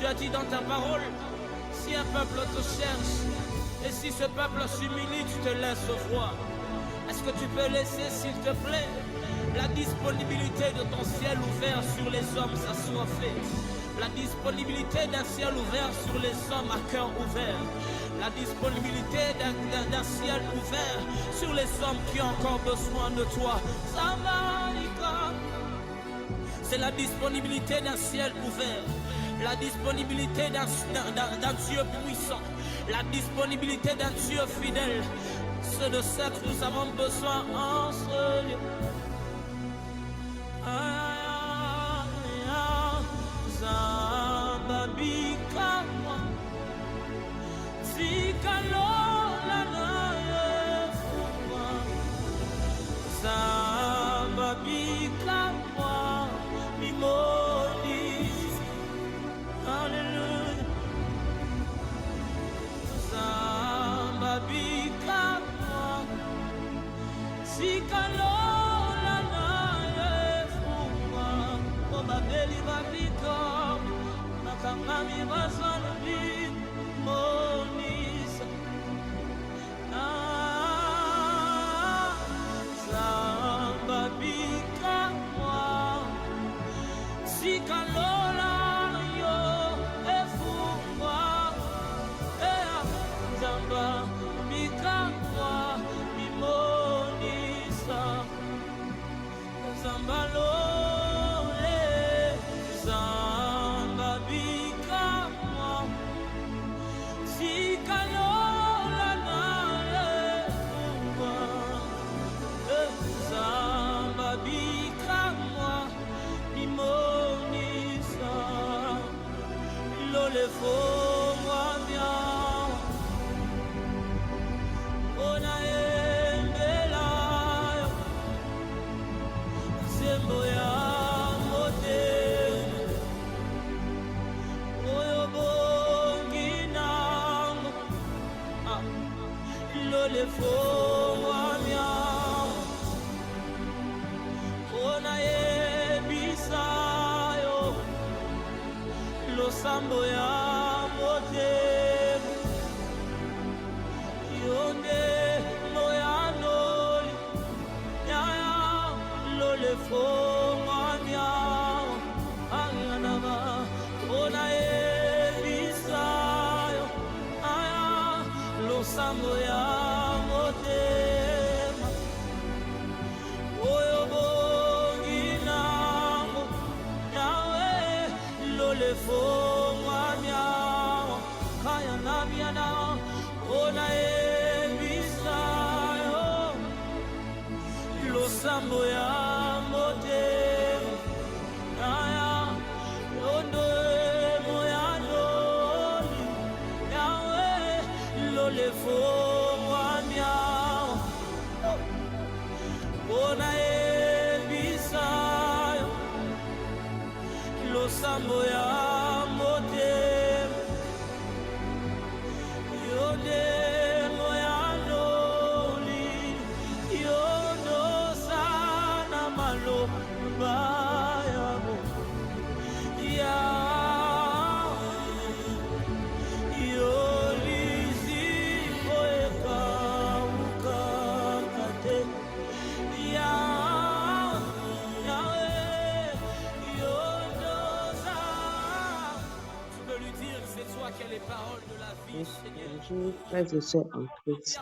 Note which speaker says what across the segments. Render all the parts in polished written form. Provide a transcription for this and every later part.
Speaker 1: as dit dans ta parole, si un peuple te cherche, et si ce peuple s'humilie, tu te laisses voir. Est-ce que tu peux laisser, s'il te plaît, la disponibilité de ton ciel ouvert sur les hommes s'assoiffer? La disponibilité d'un ciel ouvert sur les hommes à cœur ouvert. La disponibilité d'un ciel ouvert sur les hommes qui ont encore besoin de toi. C'est la disponibilité d'un ciel ouvert. La disponibilité d'un Dieu puissant. La disponibilité d'un Dieu fidèle. C'est de ça que nous avons besoin en ce lieu.
Speaker 2: Bonjour, frères et sœurs en Christ.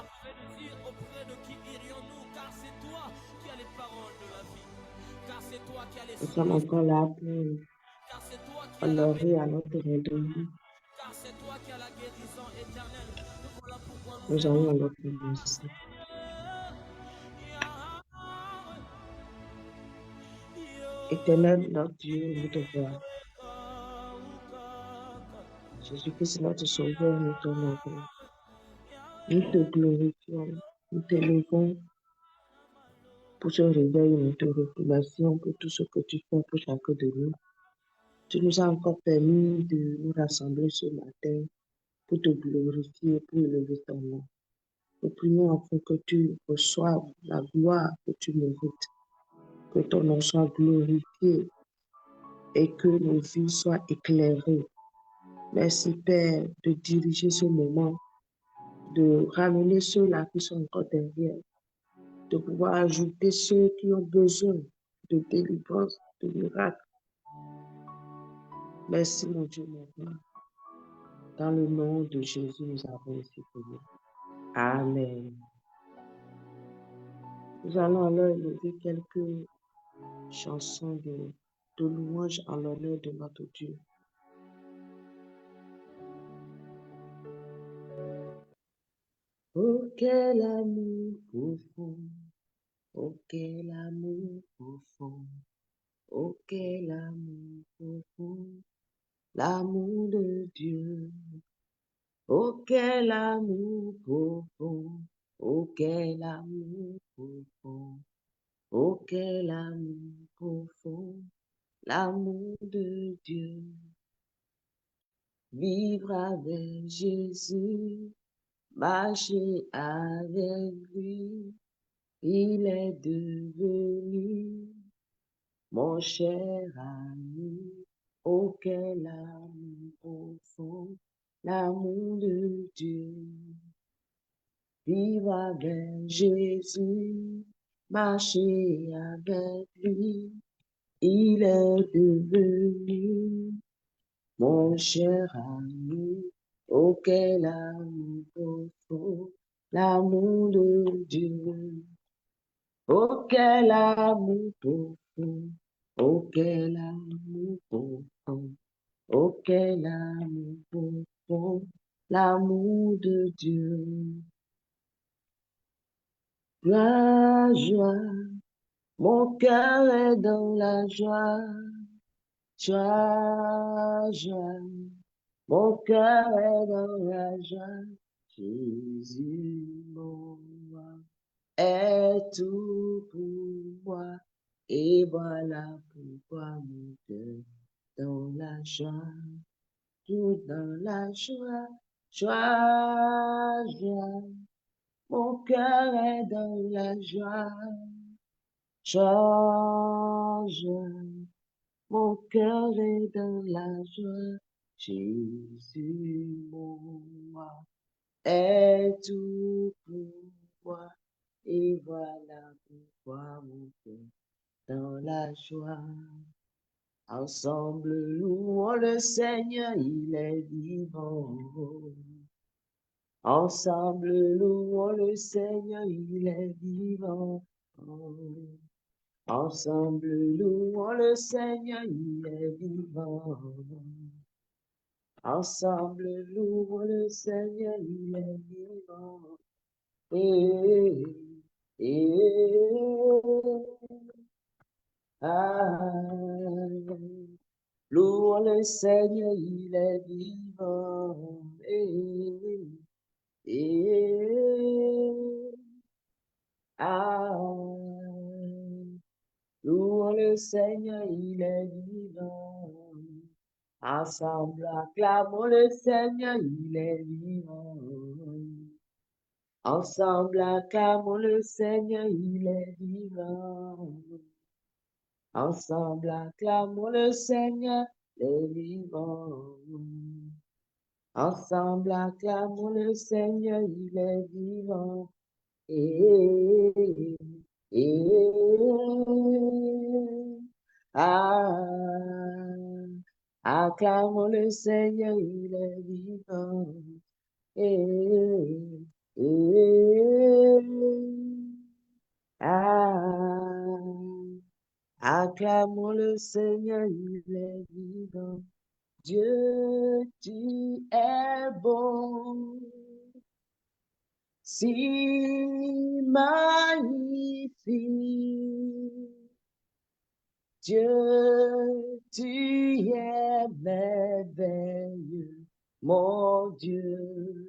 Speaker 2: Nous sommes encore là pour honorer à notre rendez-vous. Nous allons alors commencer. Éternel, notre Dieu, nous te voix. Jésus-Christ, notre Sauveur, nous t'honorons. Nous te glorifions, nous t'élevons pour ce réveil, nous te remercions pour tout ce que tu fais pour chacun de nous. Tu nous as encore permis de nous rassembler ce matin pour te glorifier, pour élever ton nom. Nous prions afin que tu reçoives la gloire que tu mérites, que ton nom soit glorifié et que nos vies soient éclairées Merci, Père, de diriger ce moment, de ramener ceux-là qui sont encore derrière, de pouvoir ajouter ceux qui ont besoin de délivrance, de miracle. Merci, mon Dieu, mon Père. Dans le nom de Jésus, nous avons ainsi prié. Amen. Nous allons alors élever quelques chansons de louange en l'honneur de notre Dieu. Oh, quel amour profond! Oh, quel amour profond! Oh, quel amour profond! L'amour de Dieu! Oh, quel amour profond! Oh, quel amour profond! Oh, quel amour profond! L'amour de Dieu! Vivre avec Jésus, marcher avec lui, il est devenu mon cher ami. Oh, quel amour profond, l'amour de Dieu. Vivre avec Jésus, marcher avec lui, il est devenu mon cher ami. Oh, quel amour profond, l'amour de Dieu. Oh, quel amour profond, oh, quel amour profond, oh, quel amour profond, l'amour de Dieu. La joie, mon cœur est dans la joie, joie, joie, mon cœur est dans la joie, Jésus, mon roi, est tout pour moi, et voilà pourquoi mon cœur dans la joie, tout dans la joie, joie, joie, mon cœur est dans la joie, joie, joie, mon cœur est dans la joie, Jésus, mon roi, est tout pour moi, et voilà pourquoi mon cœur dans la joie. Ensemble, louons le Seigneur, il est vivant. Ensemble, louons le Seigneur, il est vivant. Ensemble, louons le Seigneur, il est vivant. Ensemble, louons le Seigneur, il est vivant. Louons le Seigneur, il est vivant. Louons le Seigneur, il est vivant. Ensemble, acclamons le Seigneur, il est vivant. Ensemble, acclamons le Seigneur, il est vivant. Ensemble, acclamons le Seigneur, il est vivant. Ensemble, acclamons le Seigneur, il est vivant. Acclamons le Seigneur, il est vivant. Acclamons le Seigneur, il est vivant. Dieu, tu es bon, si magnifique. Dieu, tu es merveilleux, mon Dieu,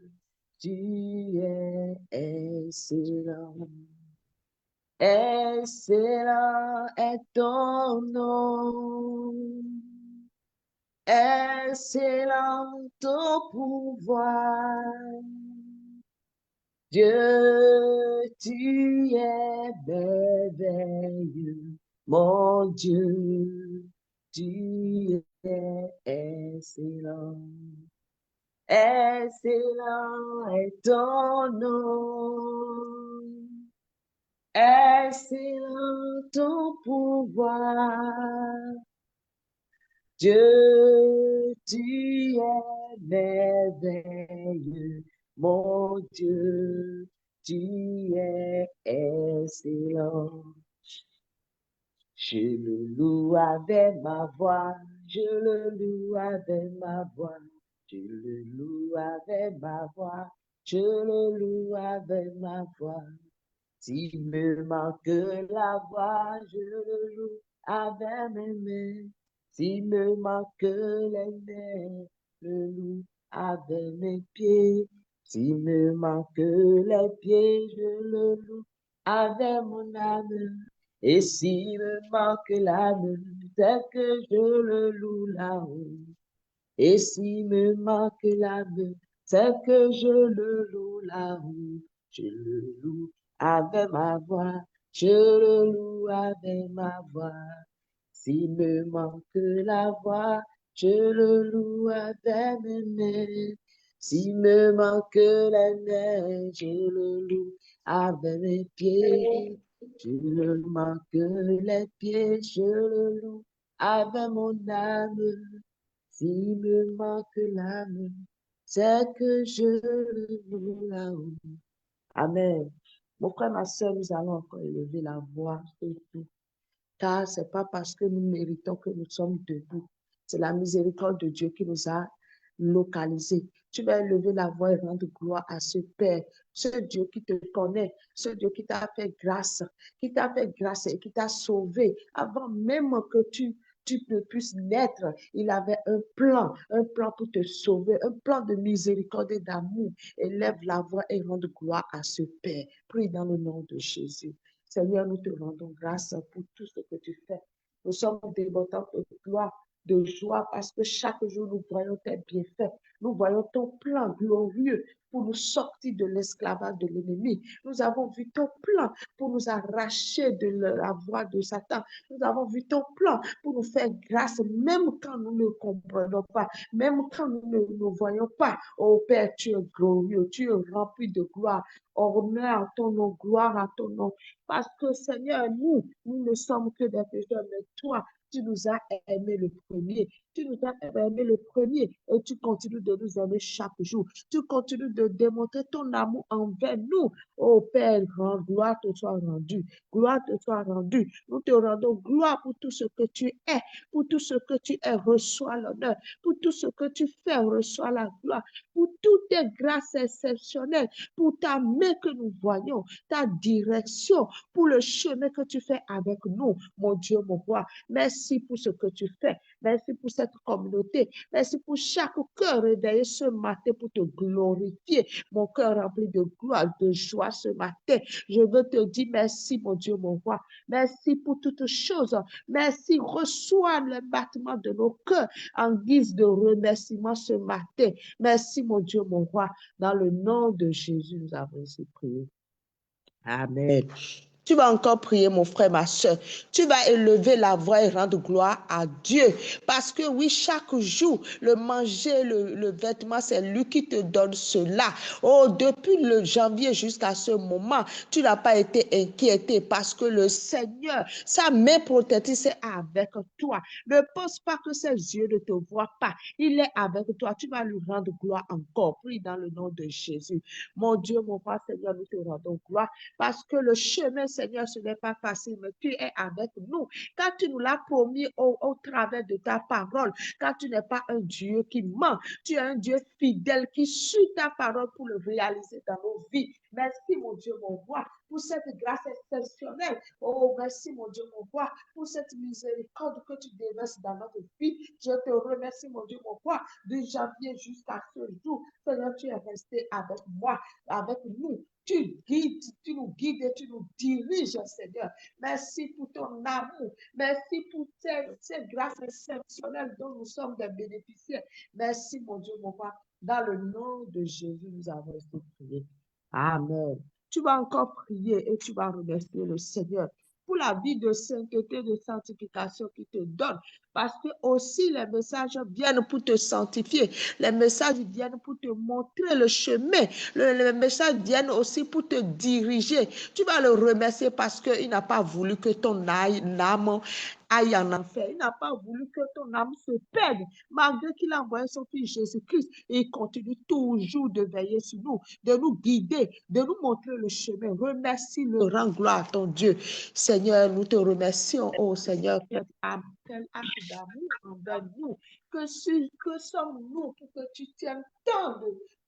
Speaker 2: tu es excellent. Excellent est ton nom. Excellent ton pouvoir. Dieu, tu es merveilleux. Mon Dieu, tu es excellent. Excellent est ton nom. Excellent ton pouvoir. Dieu, tu es merveilleux. Mon Dieu, tu es excellent. Je le loue avec ma voix. Je le loue avec ma voix. Je le loue avec ma voix. Je le loue avec ma voix. S'il me manque la voix, je le loue avec mes mains. S'il me manque les mains, je le loue avec mes pieds. S'il me manque les pieds, je le loue avec mon âme. Et s'il me manque l'âme, c'est que je le loue là-haut. Et s'il me manque l'âme, c'est que je le loue là-haut. Je le loue avec ma voix, je le loue avec ma voix. S'il me manque la voix, je le loue avec mes mains. S'il me manque les mains, je le loue avec mes pieds. Je le manque les pieds, je le loue avec mon âme. S'il me manque l'âme, c'est que je le loue là-haut. Amen. Mon frère, ma soeur, nous allons encore élever la voix et tout. Car ce n'est pas parce que nous méritons que nous sommes debout. C'est la miséricorde de Dieu qui nous a localisés. Tu vas élever la voix et rendre gloire à ce Père, ce Dieu qui te connaît, ce Dieu qui t'a fait grâce et qui t'a sauvé avant même que tu ne puisses naître. Il avait un plan pour te sauver, un plan de miséricorde et d'amour. Élève la voix et rende gloire à ce Père. Prie dans le nom de Jésus. Seigneur, nous te rendons grâce pour tout ce que tu fais. Nous sommes débordants de gloire, de joie, parce que chaque jour, nous voyons tes bienfaits. Nous voyons ton plan glorieux pour nous sortir de l'esclavage de l'ennemi. Nous avons vu ton plan pour nous arracher de la voie de Satan. Nous avons vu ton plan pour nous faire grâce, même quand nous ne comprenons pas, même quand nous ne voyons pas. Oh Père, tu es glorieux, tu es rempli de gloire. Honneur à ton nom, gloire à ton nom. Parce que Seigneur, nous ne sommes que des pécheurs, mais toi, tu nous as aimés le premier. Tu nous as aimés le premier et tu continues de nous aimer chaque jour. Tu continues de démontrer ton amour envers nous. Oh Père, gloire te soit rendue. Gloire te soit rendue. Nous te rendons gloire pour tout ce que tu es. Pour tout ce que tu es, reçois l'honneur. Pour tout ce que tu fais, reçois la gloire. Pour toutes tes grâces exceptionnelles. Pour ta main que nous voyons. Ta direction. Pour le chemin que tu fais avec nous. Mon Dieu, mon roi. Merci pour ce que tu fais. Merci pour cette communauté. Merci pour chaque cœur réveillé ce matin pour te glorifier. Mon cœur rempli de gloire, de joie ce matin. Je veux te dire merci, mon Dieu, mon roi. Merci pour toutes choses. Merci. Reçois le battement de nos cœurs en guise de remerciement ce matin. Merci, mon Dieu, mon roi. Dans le nom de Jésus, nous avons ainsi prié. Amen. Tu vas encore prier, mon frère, ma soeur. Tu vas élever la voix et rendre gloire à Dieu. Parce que oui, chaque jour, le manger, le vêtement, c'est lui qui te donne cela. Oh, depuis le janvier jusqu'à ce moment, tu n'as pas été inquiété parce que le Seigneur, sa main protectrice est avec toi. Ne pense pas que ses yeux ne te voient pas. Il est avec toi. Tu vas lui rendre gloire encore. Prie dans le nom de Jésus. Mon Dieu, mon Père, Seigneur, nous te rendons gloire. Parce que le chemin, Seigneur, ce n'est pas facile, mais tu es avec nous. Quand tu nous l'as promis au travers de ta parole, quand tu n'es pas un Dieu qui ment, tu es un Dieu fidèle qui suit ta parole pour le réaliser dans nos vies. Merci, mon Dieu, mon roi, pour cette grâce exceptionnelle. Oh, merci, mon Dieu, mon roi, pour cette miséricorde que tu déverses dans notre vie. Je te remercie, mon Dieu, mon roi, de janvier jusqu'à ce jour. Seigneur, tu es resté avec moi, avec nous. Tu nous guides et tu nous diriges, Seigneur. Merci pour ton amour. Merci pour cette grâce exceptionnelle dont nous sommes des bénéficiaires. Merci, mon Dieu, mon Père. Dans le nom de Jésus, nous avons été priés. Amen. Tu vas encore prier et tu vas remercier le Seigneur pour la vie de sainteté, de sanctification qu'il te donne. parce que aussi les messages viennent pour te sanctifier. Les messages viennent pour te montrer le chemin. Les messages viennent aussi pour te diriger. Tu vas le remercier parce qu'il n'a pas voulu que ton âme aille en enfer. Il n'a pas voulu que ton âme se perde. Malgré qu'il a envoyé son fils Jésus-Christ, il continue toujours de veiller sur nous, de nous guider, de nous montrer le chemin. Remercie-le, rends gloire à ton Dieu. Seigneur, nous te remercions, oh Seigneur, quel acte d'amour envers nous. Que sommes-nous pour que tu tiennes tant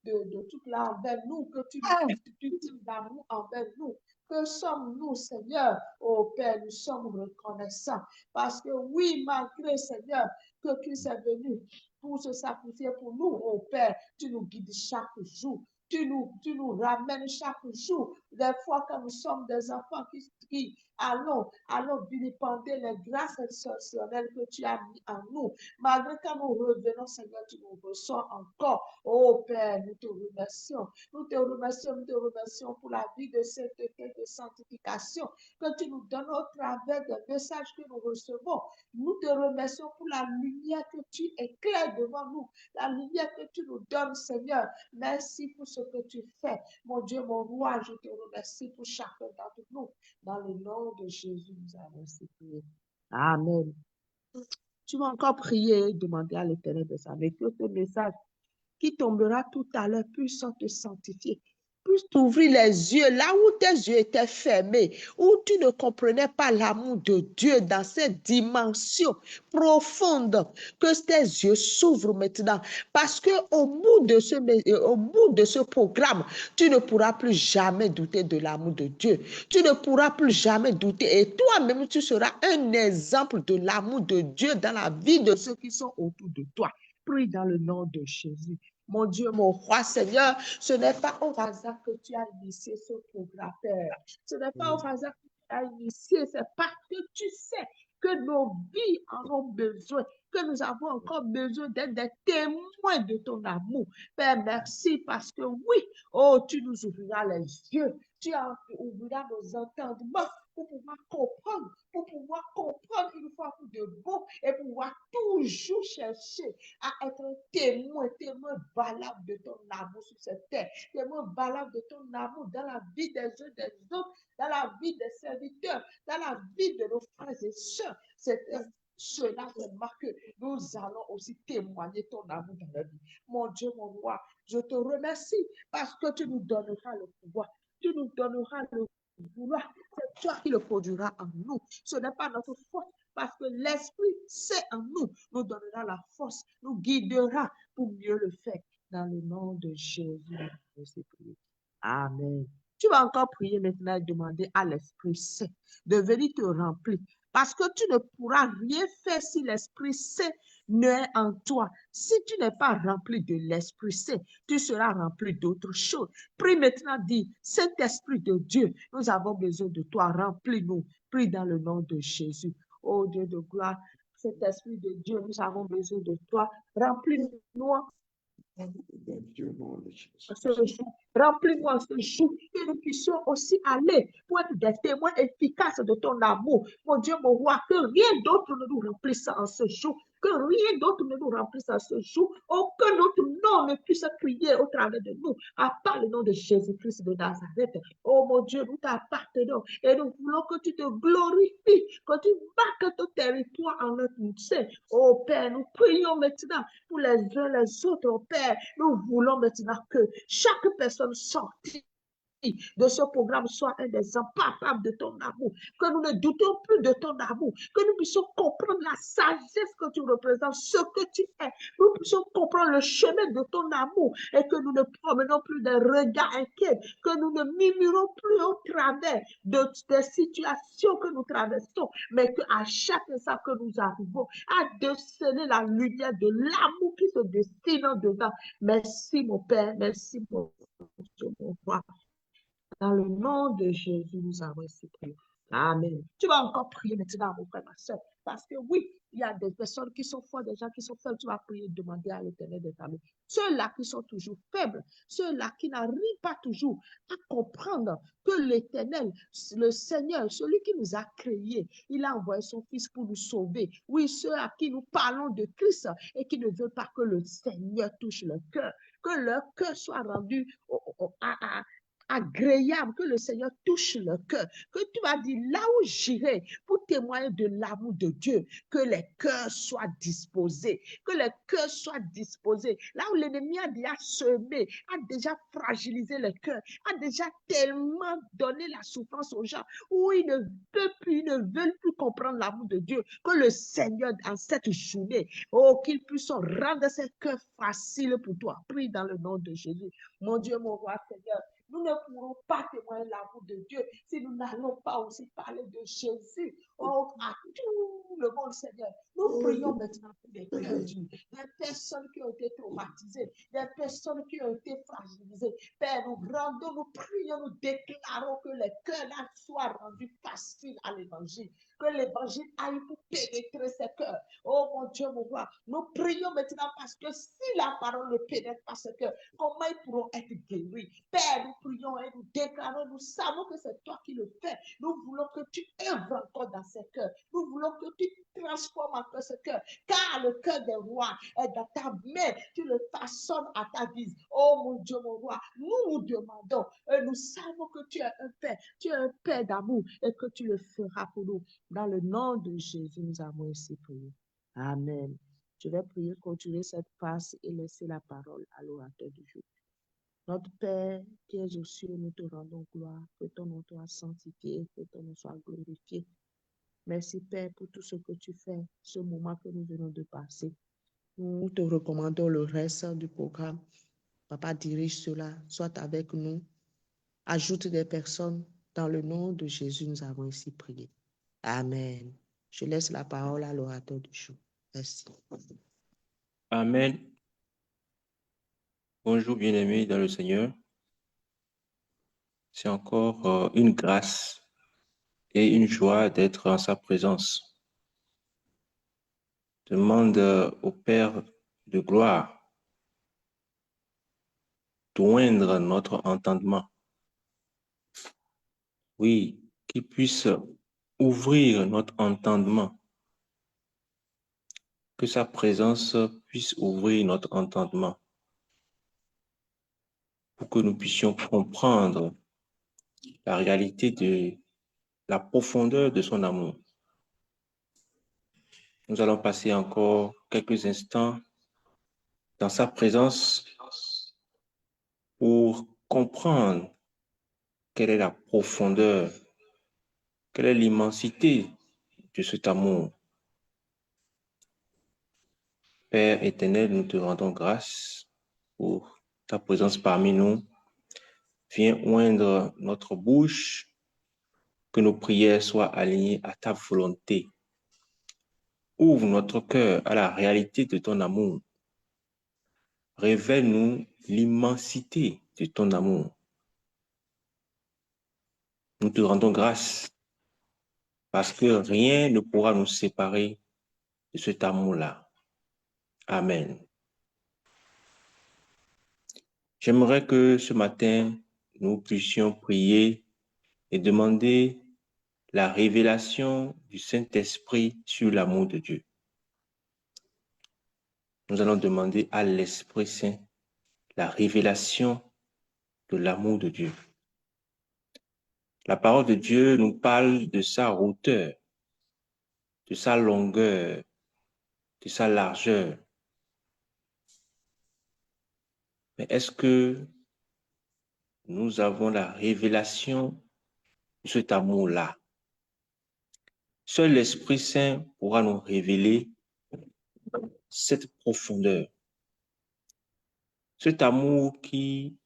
Speaker 2: de tout là envers nous, que tu tiennes d'amour envers nous. Que sommes-nous, Seigneur? Oh Père, nous sommes reconnaissants. Parce que oui, malgré, Seigneur, que Christ est venu pour se sacrifier pour nous, oh Père, tu nous guides chaque jour. Tu nous ramènes chaque jour. Des fois que nous sommes des enfants qui allons vilipender les grâces exceptionnelles que tu as mis en nous. Malgré que nous revenons, Seigneur, tu nous reçois encore. Oh Père, nous te remercions. Nous te remercions pour la vie de sainteté, de sanctification que tu nous donnes au travers des messages que nous recevons. Nous te remercions pour la lumière que tu éclaires devant nous, la lumière que tu nous donnes, Seigneur. Merci pour ce que tu fais. Mon Dieu, mon roi, je te remercie pour chacun d'entre nous. Dans le nom de Jésus, nous avons prié. Amen. Tu vas encore prier et demander à l'Éternel de savoir que ce message qui tombera tout à l'heure puisse te sanctifier, puisse t'ouvrir les yeux là où tes yeux étaient fermés, où tu ne comprenais pas l'amour de Dieu dans cette dimension profonde, que tes yeux s'ouvrent maintenant, parce que au bout de ce programme, tu ne pourras plus jamais douter de l'amour de Dieu. Tu ne pourras plus jamais douter et toi-même, tu seras un exemple de l'amour de Dieu dans la vie de ceux qui sont autour de toi. Prie dans le nom de Jésus. Mon Dieu, mon roi, Seigneur, ce n'est pas au hasard que tu as initié ce programme, Père. Ce n'est pas au hasard que tu as initié, c'est parce que tu sais que nos vies en ont besoin, que nous avons encore besoin d'être des témoins de ton amour. Père, merci parce que oui, oh, tu nous ouvriras les yeux, tu ouvriras nos entendements pour pouvoir comprendre une fois pour de bon et pouvoir toujours chercher à être un témoin valable de ton amour sur cette terre, témoin valable de ton amour dans la vie des uns des autres, dans la vie des serviteurs, dans la vie de nos frères et sœurs. C'est cela vraiment que nous allons aussi témoigner ton amour dans la vie. Mon Dieu, mon roi, je te remercie parce que tu nous donneras le pouvoir, tu nous donneras le vouloir. C'est toi qui le produira en nous. Ce n'est pas notre force, parce que l'Esprit Saint en nous donnera la force, nous guidera pour mieux le faire. Dans le nom de Jésus, amen. Tu vas encore prier maintenant et demander à l'Esprit Saint de venir te remplir. Parce que tu ne pourras rien faire si l'Esprit Saint n'est en toi. Si tu n'es pas rempli de l'Esprit Saint, tu seras rempli d'autres choses. Prie maintenant, dis, Saint-Esprit de Dieu, nous avons besoin de toi, remplis-nous. Prie dans le nom de Jésus. Oh Dieu de gloire, Saint-Esprit de Dieu, nous avons besoin de toi. Remplis-nous. Remplis-moi ce jour, que nous puissions aussi aller pour être des témoins efficaces de ton amour. Mon Dieu, mon roi, que rien d'autre ne nous remplisse en ce jour, que rien d'autre ne nous remplisse en ce jour, aucun autre nom ne puisse crier au travers de nous, à part le nom de Jésus-Christ de Nazareth. Oh mon Dieu, nous t'appartenons et nous voulons que tu te glorifies, que tu marques ton territoire en notre sein. Oh Père, nous prions maintenant pour les uns les autres, oh Père. Nous voulons maintenant que chaque personne sortie de ce programme soit un exemple palpable de ton amour, que nous ne doutons plus de ton amour, que nous puissions comprendre la sagesse que tu représentes, ce que tu es, nous puissions comprendre le chemin de ton amour et que nous ne promenons plus des regards inquiets, que nous ne murmurons plus au travers des situations que nous traversons, mais qu'à chaque instant que nous arrivons à déceler la lumière de l'amour qui se destine en dedans. Merci mon Père, merci mon Dieu, mon roi. Dans le nom de Jésus, nous avons ainsi prié. Amen. Tu vas encore prier maintenant, mon frère, ma soeur. Parce que oui, il y a des personnes qui sont fortes, des gens qui sont faibles. Tu vas prier, demander à l'Éternel de t'amener. Ceux-là qui sont toujours faibles, ceux-là qui n'arrivent pas toujours à comprendre que l'Éternel, le Seigneur, celui qui nous a créés, il a envoyé son Fils pour nous sauver. Oui, ceux à qui nous parlons de Christ et qui ne veulent pas que le Seigneur touche leur cœur, que leur cœur soit rendu agréable, que le Seigneur touche leur cœur, que tu vas dire là où j'irai pour témoigner de l'amour de Dieu, que les cœurs soient disposés, que les cœurs soient disposés. Là où l'ennemi a déjà semé, a déjà fragilisé les cœurs, a déjà tellement donné la souffrance aux gens, où ils ne peuvent plus, ils ne veulent plus comprendre l'amour de Dieu, que le Seigneur, en cette journée, oh, qu'il puisse rendre ces cœurs faciles pour toi. Prie dans le nom de Jésus. Mon Dieu, mon roi, Seigneur, nous ne pourrons pas témoigner l'amour de Dieu si nous n'allons pas aussi parler de Jésus à tout le monde, Seigneur. Nous prions maintenant pour des cœurs durs, des personnes qui ont été traumatisées, des personnes qui ont été fragilisées. Père, nous rendons, nous prions, nous déclarons que les cœurs-là soient rendus faciles à l'évangile, que l'évangile aille pour pénétrer ces cœurs. Oh mon Dieu, mon roi, nous prions maintenant parce que si la parole ne pénètre pas ce cœur, comment ils pourront être guéris? Père, nous prions et nous déclarons, nous savons que c'est toi qui le fais. Nous voulons que tu œuvres encore dans ces cœurs. Nous voulons que tu transformes encore ce cœur, car le cœur des rois est dans ta main. Tu le façonnes à ta guise. Oh mon Dieu, mon roi, nous nous demandons, et nous savons que tu es un Père, tu es un Père d'amour et que tu le feras pour nous. Dans le nom de Jésus, nous avons ainsi prié. Amen. Je vais prier, continuer cette passe et laisser la parole à l'orateur du jour. Notre Père qui es aux cieux, nous te rendons gloire, que ton nom soit sanctifié, que ton nom soit glorifié. Merci Père pour tout ce que tu fais, ce moment que nous venons de passer. Nous te recommandons le reste du programme. Papa, dirige cela, soit avec nous. Ajoute des personnes. Dans le nom de Jésus, nous avons ainsi prié. Amen. Je laisse la parole à l'orateur du jour. Merci.
Speaker 3: Amen. Bonjour bien-aimés dans le Seigneur. C'est encore une grâce et une joie d'être en sa présence. Je demande au Père de gloire d'oindre notre entendement. Oui, qu'il puisse ouvrir notre entendement. Que sa présence puisse ouvrir notre entendement pour que nous puissions comprendre la réalité de la profondeur de son amour. Nous allons passer encore quelques instants dans sa présence pour comprendre quelle est la profondeur, quelle est l'immensité de cet amour. Père éternel, nous te rendons grâce pour ta présence parmi nous. Viens oindre notre bouche, que nos prières soient alignées à ta volonté. Ouvre notre cœur à la réalité de ton amour. Révèle-nous l'immensité de ton amour. Nous te rendons grâce parce que rien ne pourra nous séparer de cet amour-là. Amen. J'aimerais que ce matin, nous puissions prier et demander la révélation du Saint-Esprit sur l'amour de Dieu. Nous allons demander à l'Esprit Saint la révélation de l'amour de Dieu. La parole de Dieu nous parle de sa hauteur, de sa longueur, de sa largeur. Mais est-ce que nous avons la révélation de cet amour-là? Seul l'Esprit Saint pourra nous révéler cette profondeur. Cet amour qui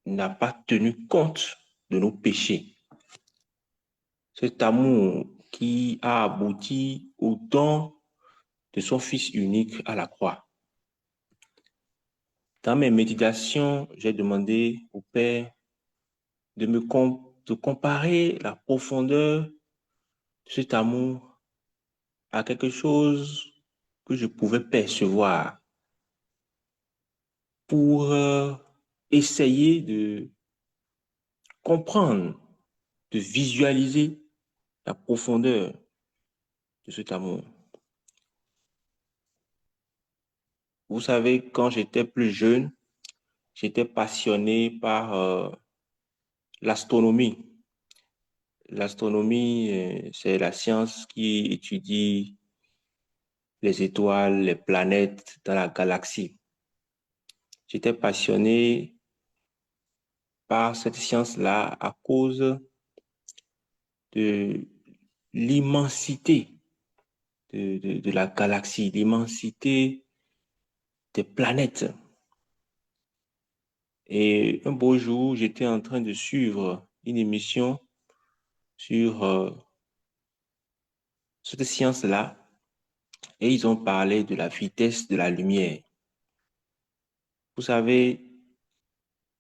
Speaker 3: n'a pas tenu compte de nos péchés. Cet amour qui a abouti au don de son Fils unique à la croix. Dans mes méditations, j'ai demandé au Père de comparer la profondeur de cet amour à quelque chose que je pouvais percevoir pour essayer de comprendre, de visualiser la profondeur de cet amour. Vous savez, quand j'étais plus jeune, j'étais passionné par l'astronomie. L'astronomie, c'est la science qui étudie les étoiles, les planètes dans la galaxie. J'étais passionné par cette science-là à cause de l'immensité de la galaxie, l'immensité des planètes. Et un beau jour, j'étais en train de suivre une émission sur cette science-là et ils ont parlé de la vitesse de la lumière. Vous savez,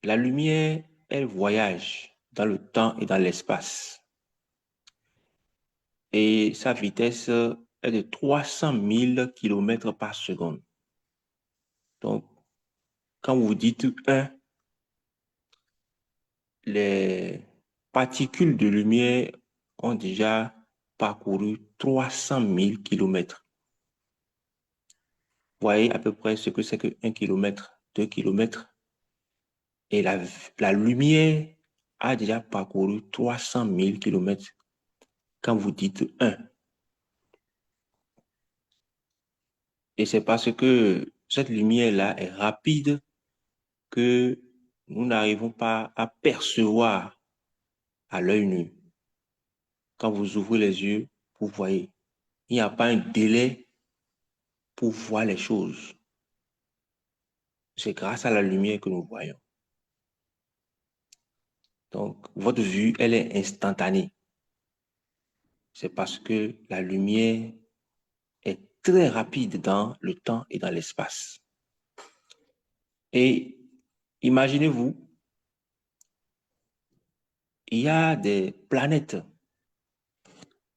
Speaker 3: la lumière, elle voyage dans le temps et dans l'espace. Et sa vitesse est de 300 000 km par seconde. Donc, quand vous dites 1, les particules de lumière ont déjà parcouru 300 000 km. Vous voyez à peu près ce que c'est que 1 km, 2 km. Et la lumière a déjà parcouru 300 000 km quand vous dites 1. Et c'est parce que cette lumière-là est rapide que nous n'arrivons pas à percevoir à l'œil nu. Quand vous ouvrez les yeux, vous voyez. Il n'y a pas un délai pour voir les choses. C'est grâce à la lumière que nous voyons. Donc, votre vue, elle est instantanée. C'est parce que la lumière est très rapide dans le temps et dans l'espace. Et imaginez-vous, il y a des planètes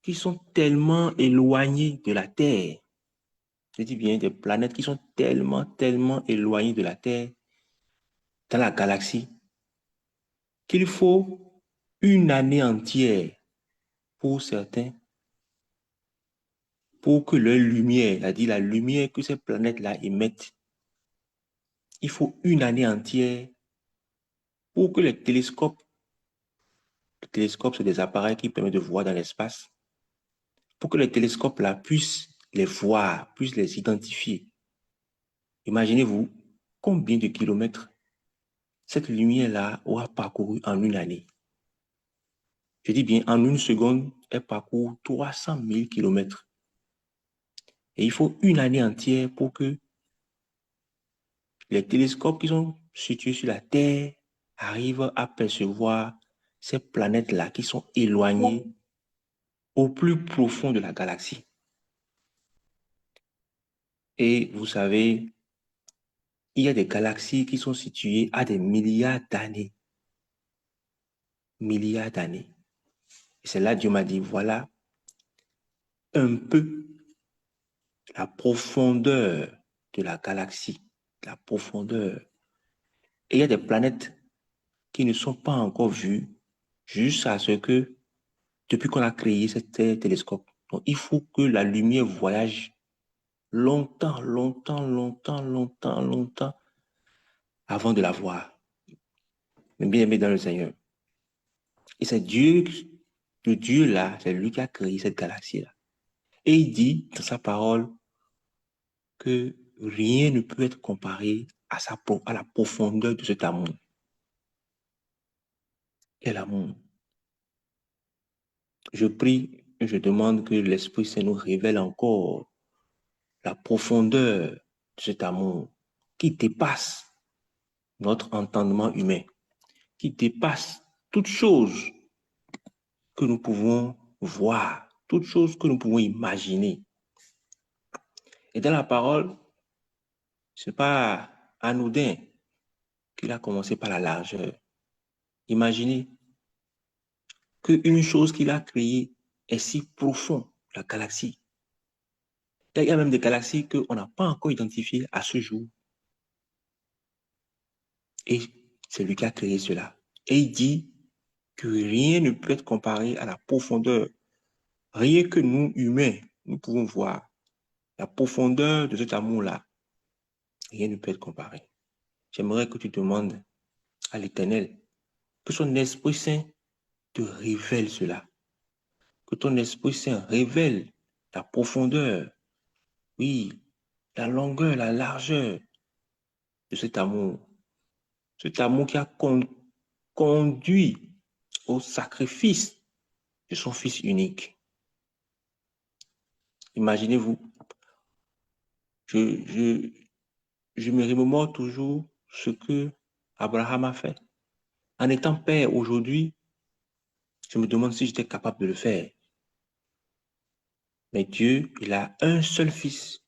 Speaker 3: qui sont tellement éloignées de la Terre. Je dis bien des planètes qui sont tellement éloignées de la Terre dans la galaxie qu'il faut une année entière pour certains pour que leur lumière, c'est-à-dire la lumière que ces planètes-là émettent, il faut une année entière pour que les télescopes c'est des appareils qui permettent de voir dans l'espace, pour que les télescopes-là puissent les voir, puissent les identifier. Imaginez-vous combien de kilomètres cette lumière-là aura parcouru en une année. Je dis bien, en une seconde, elle parcourt 300 000 kilomètres. Et il faut une année entière pour que les télescopes qui sont situés sur la Terre arrivent à percevoir ces planètes-là qui sont éloignées au plus profond de la galaxie. Et vous savez, il y a des galaxies qui sont situées à des milliards d'années. Milliards d'années. Et c'est là que Dieu m'a dit, voilà un peu la profondeur de la galaxie, la profondeur. Et il y a des planètes qui ne sont pas encore vues jusqu'à ce que, depuis qu'on a créé ce télescope. Donc, il faut que la lumière voyage longtemps avant de la voir. Mais bien aimé dans le Seigneur. Et c'est Dieu, le Dieu là, c'est lui qui a créé cette galaxie-là. Et il dit dans sa parole que rien ne peut être comparé à la profondeur de cet amour. Quel amour! Je prie et je demande que l'Esprit Saint nous révèle encore la profondeur de cet amour qui dépasse notre entendement humain, qui dépasse toute chose que nous pouvons voir, toute chose que nous pouvons imaginer. Et dans la parole, ce n'est pas anodin qu'il a commencé par la largeur. Imaginez qu'une chose qu'il a créée est si profonde, la galaxie. Il y a même des galaxies qu'on n'a pas encore identifiées à ce jour. Et c'est lui qui a créé cela. Et il dit que rien ne peut être comparé à la profondeur. Rien que nous, humains, nous pouvons voir la profondeur de cet amour-là. Rien ne peut être comparé. J'aimerais que tu demandes à l'Éternel que son Esprit Saint te révèle cela. Que ton Esprit Saint révèle la profondeur, oui, la longueur, la largeur de cet amour. Cet amour qui a conduit au sacrifice de son Fils unique. Imaginez-vous, je me remémore toujours ce que Abraham a fait. En étant père aujourd'hui, je me demande si j'étais capable de le faire. Mais Dieu, il a un seul fils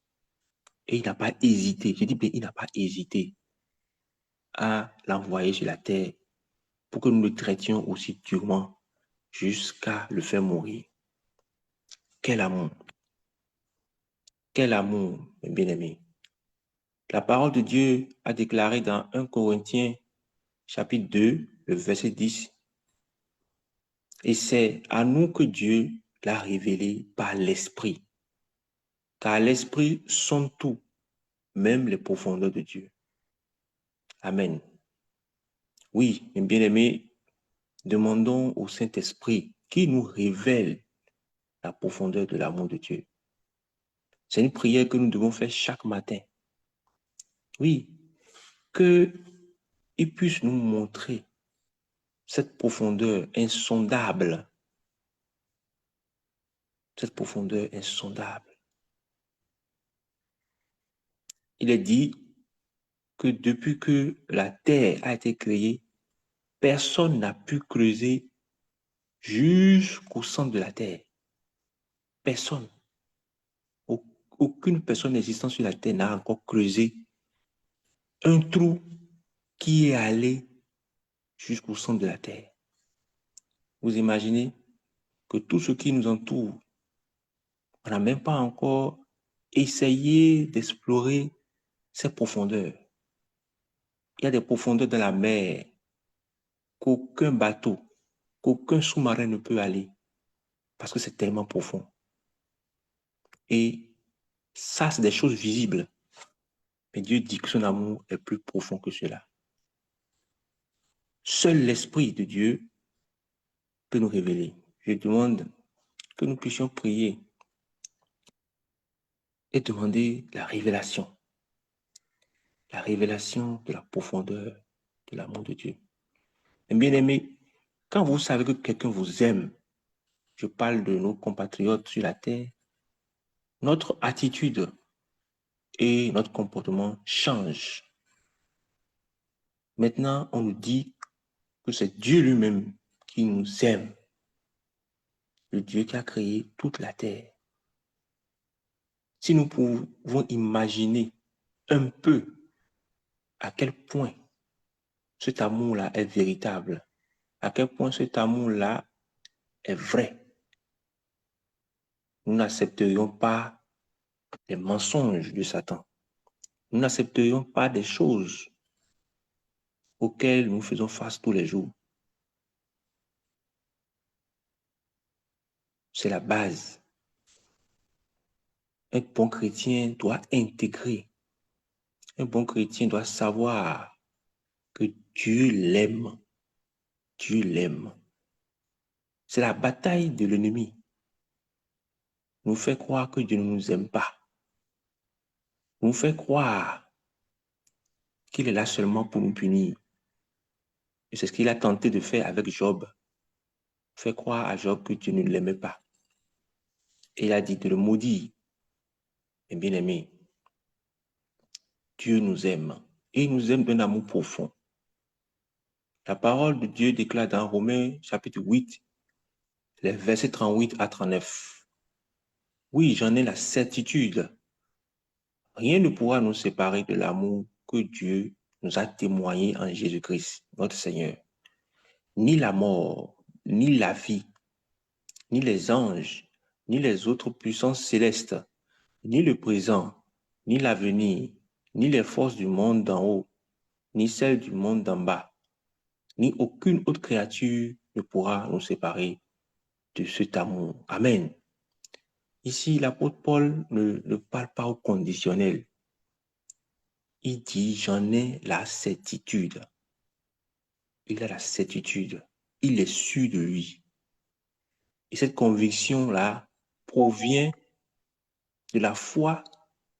Speaker 3: et il n'a pas hésité. Je dis bien, il n'a pas hésité à l'envoyer sur la terre pour que nous le traitions aussi durement jusqu'à le faire mourir. Quel amour! Quel amour, mes bien-aimés! La parole de Dieu a déclaré dans 1 Corinthiens chapitre 2, le verset 10, et c'est à nous que Dieu l'a révélé par l'Esprit. Car l'Esprit sonde tout, même les profondeurs de Dieu. Amen. Oui, mes bien-aimés, demandons au Saint-Esprit qui nous révèle la profondeur de l'amour de Dieu. C'est une prière que nous devons faire chaque matin. Oui, qu'il puisse nous montrer cette profondeur insondable. Cette profondeur insondable. Il est dit que depuis que la terre a été créée, personne n'a pu creuser jusqu'au centre de la terre. Personne. Aucune personne existant sur la terre n'a encore creusé un trou qui est allé jusqu'au centre de la terre. Vous imaginez que tout ce qui nous entoure, on n'a même pas encore essayé d'explorer ces profondeurs. Il y a des profondeurs dans la mer qu'aucun bateau, qu'aucun sous-marin ne peut aller parce que c'est tellement profond. Et ça, c'est des choses visibles. Mais Dieu dit que son amour est plus profond que cela. Seul l'Esprit de Dieu peut nous révéler. Je demande que nous puissions prier et demander la révélation de la profondeur de l'amour de Dieu. Et bien aimé, quand vous savez que quelqu'un vous aime, je parle de nos compatriotes sur la terre, notre attitude et notre comportement changent. Maintenant, on nous dit que c'est Dieu lui-même qui nous aime, le Dieu qui a créé toute la terre. Si nous pouvons imaginer un peu à quel point cet amour-là est véritable, à quel point cet amour-là est vrai, nous n'accepterions pas les mensonges de Satan. Nous n'accepterions pas des choses auxquelles nous faisons face tous les jours. C'est la base. Un bon chrétien doit intégrer. Un bon chrétien doit savoir que Dieu l'aime. Dieu l'aime. C'est la bataille de l'ennemi. Nous fait croire que Dieu ne nous aime pas. Nous fait croire qu'il est là seulement pour nous punir. Et c'est ce qu'il a tenté de faire avec Job. Fait croire à Job que Dieu ne l'aimait pas. Et il a dit de le maudire. Mais bien aimé, Dieu nous aime. Et il nous aime d'un amour profond. La parole de Dieu déclare dans Romains chapitre 8, les versets 38 à 39. Oui, j'en ai la certitude. Rien ne pourra nous séparer de l'amour que Dieu nous a témoigné en Jésus-Christ, notre Seigneur. Ni la mort, ni la vie, ni les anges, ni les autres puissances célestes, ni le présent, ni l'avenir, ni les forces du monde d'en haut, ni celles du monde d'en bas, ni aucune autre créature ne pourra nous séparer de cet amour. Amen. Ici, l'apôtre Paul ne parle pas au conditionnel. Il dit, j'en ai la certitude. Il a la certitude. Il est sûr de lui. Et cette conviction-là provient de la foi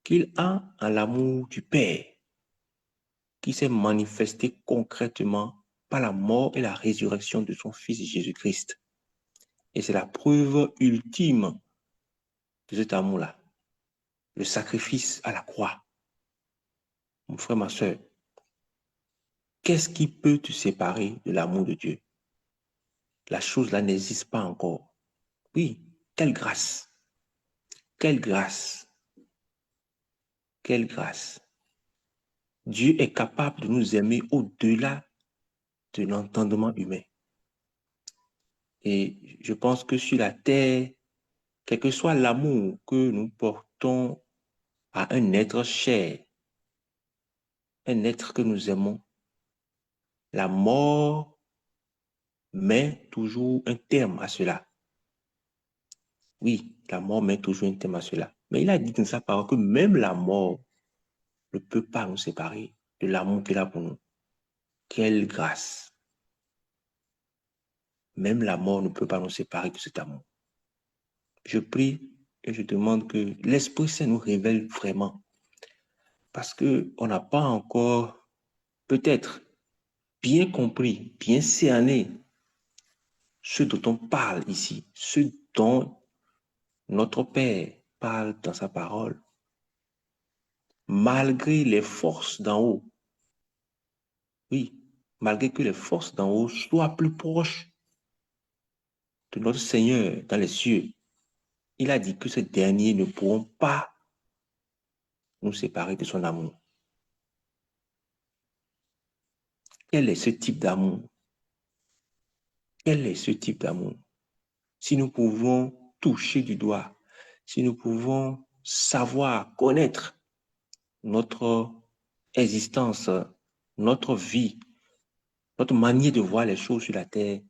Speaker 3: qu'il a en l'amour du Père, qui s'est manifesté concrètement par la mort et la résurrection de son Fils Jésus-Christ. Et c'est la preuve ultime de cet amour-là, le sacrifice à la croix. Mon frère, ma soeur, qu'est-ce qui peut te séparer de l'amour de Dieu? La chose-là n'existe pas encore. Oui, quelle grâce! Quelle grâce! Quelle grâce! Dieu est capable de nous aimer au-delà de l'entendement humain. Et je pense que sur la terre, quel que soit l'amour que nous portons à un être cher, un être que nous aimons, la mort met toujours un terme à cela. Oui, la mort met toujours un terme à cela. Mais il a dit dans sa parole que même la mort ne peut pas nous séparer de l'amour qu'il a pour nous. Quelle grâce! Même la mort ne peut pas nous séparer de cet amour. Je prie et je demande que l'Esprit Saint nous révèle vraiment. Parce qu'on n'a pas encore peut-être bien compris, bien cerné ce dont on parle ici, ce dont notre Père parle dans sa parole. Malgré les forces d'en haut, oui, malgré que les forces d'en haut soient plus proches de notre Seigneur dans les cieux, il a dit que ces derniers ne pourront pas nous séparer de son amour. Quel est ce type d'amour? Quel est ce type d'amour? Si nous pouvons toucher du doigt, si nous pouvons savoir, connaître notre existence, notre vie, notre manière de voir les choses sur la terre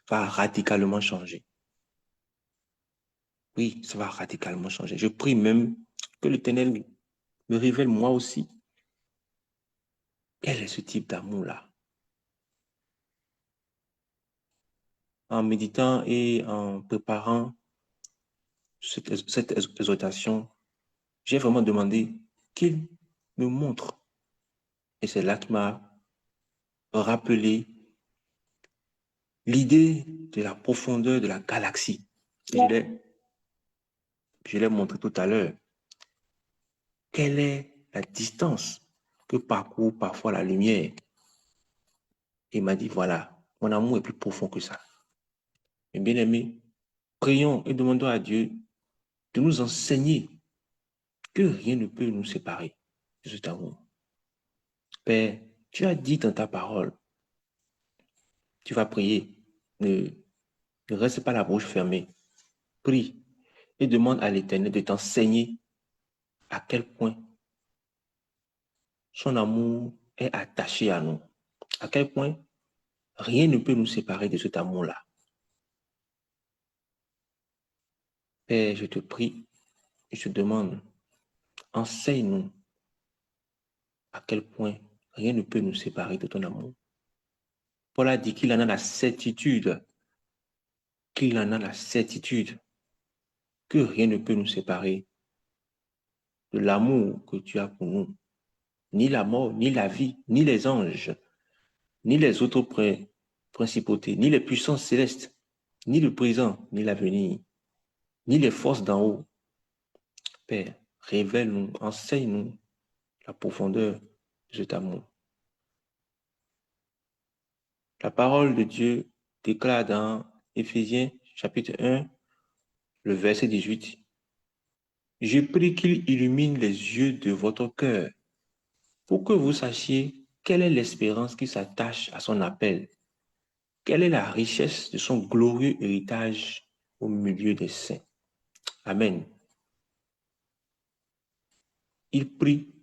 Speaker 3: va radicalement changer. Oui, ça va radicalement changer. Je prie même que l'Éternel me révèle moi aussi. Quel est ce type d'amour-là? En méditant et en préparant cette exhortation, j'ai vraiment demandé qu'il me montre. Et c'est là qu'il m'a rappelé l'idée de la profondeur de la galaxie. Je l'ai montré tout à l'heure. Quelle est la distance que parcourt parfois la lumière? Il m'a dit, voilà, mon amour est plus profond que ça. Et bien aimé, prions et demandons à Dieu de nous enseigner que rien ne peut nous séparer de cet amour. Père, tu as dit dans ta parole, tu vas prier, ne reste pas la bouche fermée. Prie et demande à l'Éternel de t'enseigner à quel point son amour est attaché à nous, à quel point rien ne peut nous séparer de cet amour-là. Père, je te prie et je te demande, enseigne-nous à quel point rien ne peut nous séparer de ton amour. Paul a dit qu'il en a la certitude, que rien ne peut nous séparer de l'amour que tu as pour nous. Ni la mort, ni la vie, ni les anges, ni les autres principautés, ni les puissances célestes, ni le présent, ni l'avenir, ni les forces d'en haut. Père, révèle-nous, enseigne-nous la profondeur de cet amour. La parole de Dieu déclare dans Éphésiens chapitre 1, le verset 18. Je prie qu'il illumine les yeux de votre cœur pour que vous sachiez quelle est l'espérance qui s'attache à son appel, quelle est la richesse de son glorieux héritage au milieu des saints. Amen. il prie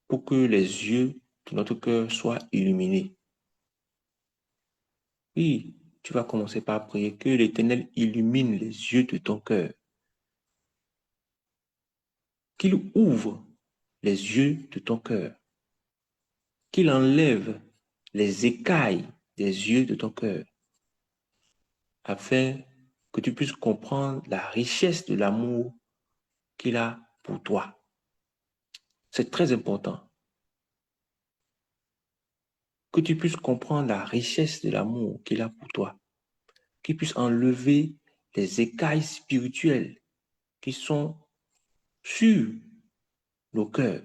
Speaker 3: pour que les yeux de notre cœur soient illuminés. Oui, tu vas commencer par prier que l'Éternel illumine les yeux de ton cœur, qu'il ouvre les yeux de ton cœur, qu'il enlève les écailles des yeux de ton cœur, afin que tu puisses comprendre la richesse de l'amour qu'il a pour toi. C'est très important que tu puisses comprendre la richesse de l'amour qu'il a pour toi, qu'il puisse enlever les écailles spirituelles qui sont sur nos cœurs,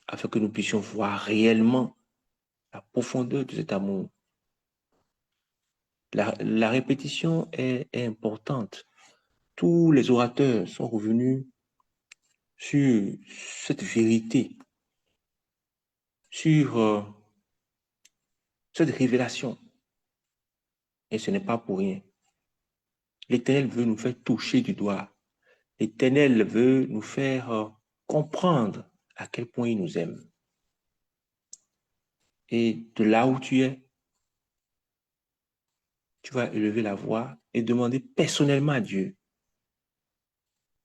Speaker 3: afin que nous puissions voir réellement la profondeur de cet amour. La répétition est importante. Tous les orateurs sont revenus sur cette vérité, sur cette révélation. Et ce n'est pas pour rien. L'Éternel veut nous faire toucher du doigt. L'Éternel veut nous faire comprendre à quel point il nous aime. Et de là où tu es, tu vas élever la voix et demander personnellement à Dieu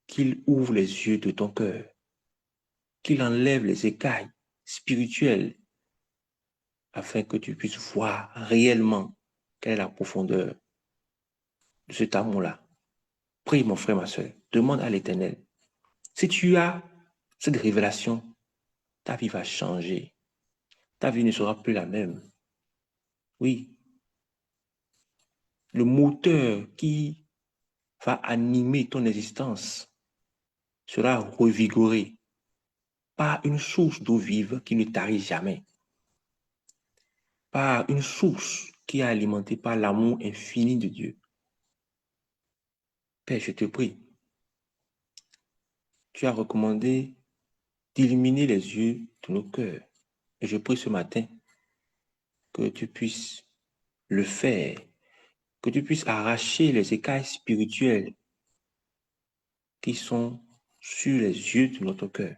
Speaker 3: qu'il ouvre les yeux de ton cœur, qu'il enlève les écailles spirituelles afin que tu puisses voir réellement quelle est la profondeur de cet amour-là. Prie, mon frère, ma soeur, demande à l'Éternel. Si tu as cette révélation, ta vie va changer. Ta vie ne sera plus la même. Oui. Le moteur qui va animer ton existence sera revigoré par une source d'eau vive qui ne tarit jamais, par une source qui est alimentée par l'amour infini de Dieu. Père, je te prie, tu as recommandé d'illuminer les yeux de nos cœurs. Et je prie ce matin que tu puisses le faire, que tu puisses arracher les écailles spirituelles qui sont sur les yeux de notre cœur,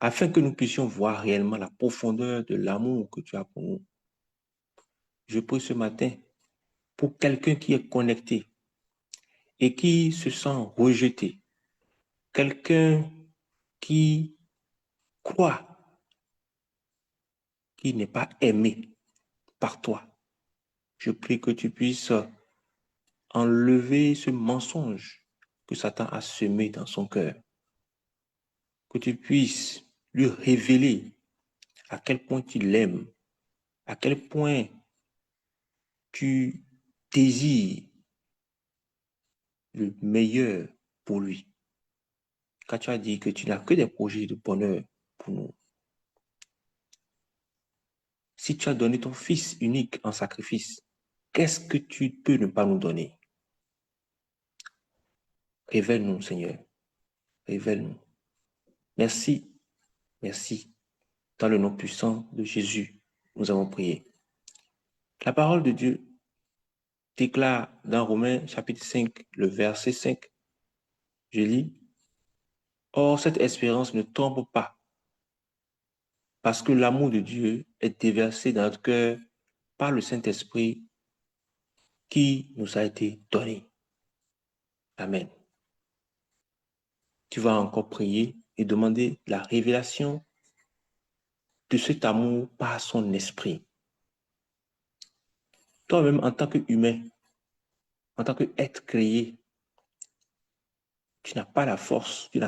Speaker 3: afin que nous puissions voir réellement la profondeur de l'amour que tu as pour nous. Je prie ce matin pour quelqu'un qui est connecté et qui se sent rejeté, quelqu'un qui croit qu'il n'est pas aimé par toi. Je prie que tu puisses enlever ce mensonge que Satan a semé dans son cœur, que tu puisses lui révéler à quel point tu l'aimes, à quel point tu désires le meilleur pour lui. Car tu as dit que tu n'as que des projets de bonheur pour nous. Si tu as donné ton Fils unique en sacrifice, qu'est-ce que tu peux ne pas nous donner? Révèle-nous, Seigneur. Révèle-nous. Merci. Merci. Dans le nom puissant de Jésus, nous avons prié. La parole de Dieu déclare dans Romains chapitre 5, le verset 5. Je lis. Or, cette espérance ne tombe pas, parce que l'amour de Dieu est déversé dans notre cœur par le Saint-Esprit qui nous a été donné. Amen. Tu vas encore prier et demander la révélation de cet amour par son esprit. Toi-même, en tant qu'humain, en tant qu'être créé, tu n'as pas la force, tu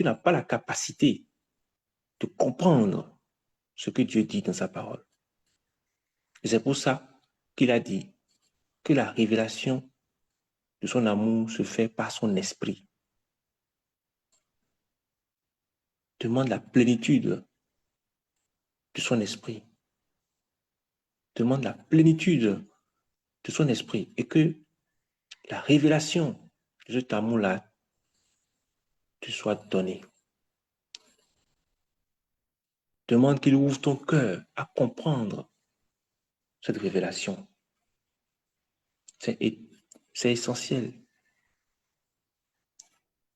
Speaker 3: n'as pas la capacité de comprendre ce que Dieu dit dans sa parole. Et c'est pour ça qu'il a dit que la révélation de son amour se fait par son esprit. Demande la plénitude de son esprit. Demande la plénitude de son esprit et que la révélation de cet amour-là te soit donnée. Demande qu'il ouvre ton cœur à comprendre cette révélation. C'est essentiel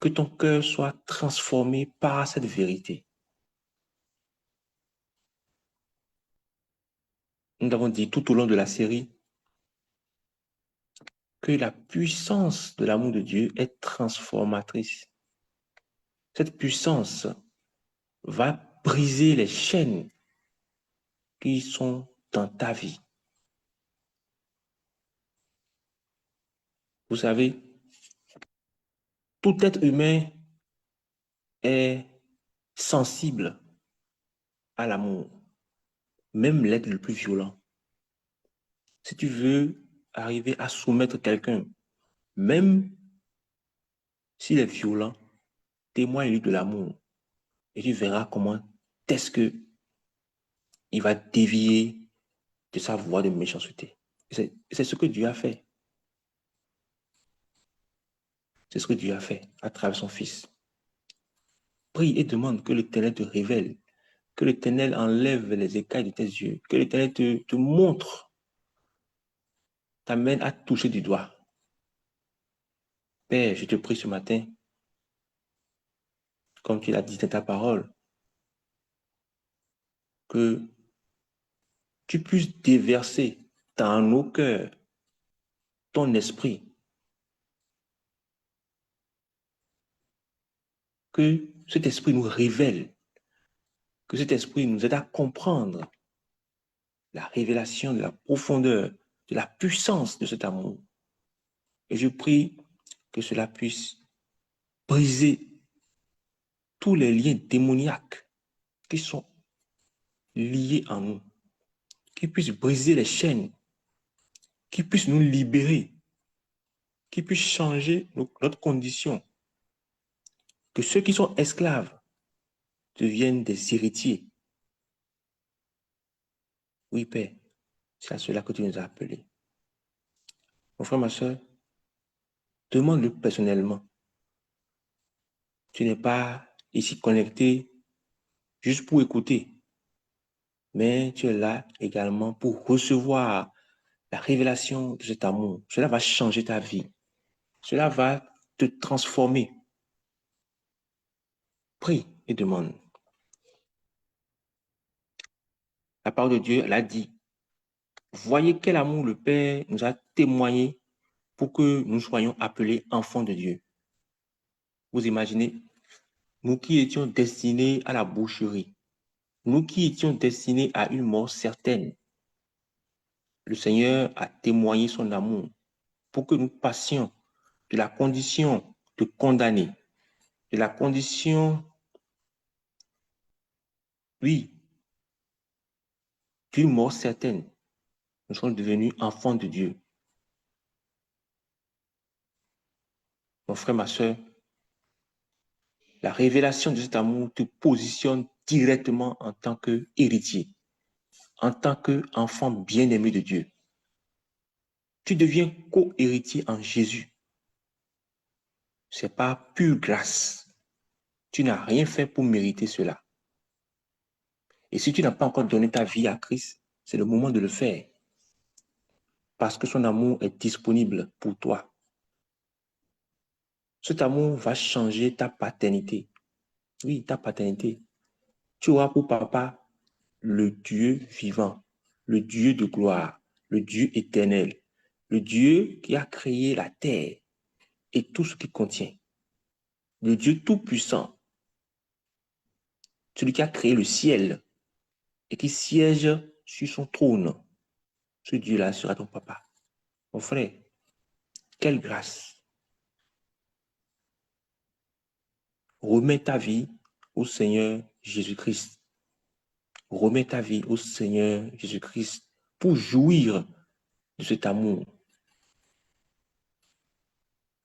Speaker 3: que ton cœur soit transformé par cette vérité. Nous avons dit tout au long de la série que la puissance de l'amour de Dieu est transformatrice. Cette puissance va briser les chaînes qui sont dans ta vie. Vous savez, tout être humain est sensible à l'amour, même l'être le plus violent. Si tu veux arriver à soumettre quelqu'un, même s'il est violent, témoigne-lui de l'amour et tu verras comment est-ce que il va dévier de sa voie de méchanceté. C'est ce que Dieu a fait. C'est ce que Dieu a fait à travers son Fils. Prie et demande que l'Éternel te révèle, que l'Éternel enlève les écailles de tes yeux, que l'Éternel te montre, t'amène à toucher du doigt. Père, je te prie ce matin, comme tu l'as dit dans ta parole, que tu puisses déverser dans nos cœurs ton esprit, que cet esprit nous révèle, que cet esprit nous aide à comprendre la révélation de la profondeur, de la puissance de cet amour. Et je prie que cela puisse briser tous les liens démoniaques qui sont liés en nous, qui puisse briser les chaînes, qui puisse nous libérer, qui puisse changer notre condition, que ceux qui sont esclaves deviennent des héritiers. Oui, Père, c'est à cela que tu nous as appelés. Mon frère, ma soeur, demande-le personnellement. Tu n'es pas ici connecté juste pour écouter, mais tu es là également pour recevoir la révélation de cet amour. Cela va changer ta vie. Cela va te transformer. Prie et demande. La parole de Dieu, elle a dit, voyez quel amour le Père nous a témoigné pour que nous soyons appelés enfants de Dieu. Vous imaginez, nous qui étions destinés à la boucherie, nous qui étions destinés à une mort certaine, le Seigneur a témoigné son amour pour que nous passions de la condition de condamné, de la condition, oui, d'une mort certaine. Nous sommes devenus enfants de Dieu. Mon frère, ma soeur, la révélation de cet amour te positionne directement en tant qu'héritier, en tant qu'enfant bien-aimé de Dieu. Tu deviens co-héritier en Jésus. Ce n'est pas pure grâce. Tu n'as rien fait pour mériter cela. Et si tu n'as pas encore donné ta vie à Christ, c'est le moment de le faire. Parce que son amour est disponible pour toi. Cet amour va changer ta paternité. Oui, ta paternité. Tu auras pour papa le Dieu vivant, le Dieu de gloire, le Dieu éternel, le Dieu qui a créé la terre et tout ce qui contient. Le Dieu tout-puissant, celui qui a créé le ciel et qui siège sur son trône. Ce Dieu-là sera ton papa. Mon frère, quelle grâce. Remets ta vie au Seigneur Jésus-Christ. Remets ta vie au Seigneur Jésus-Christ pour jouir de cet amour.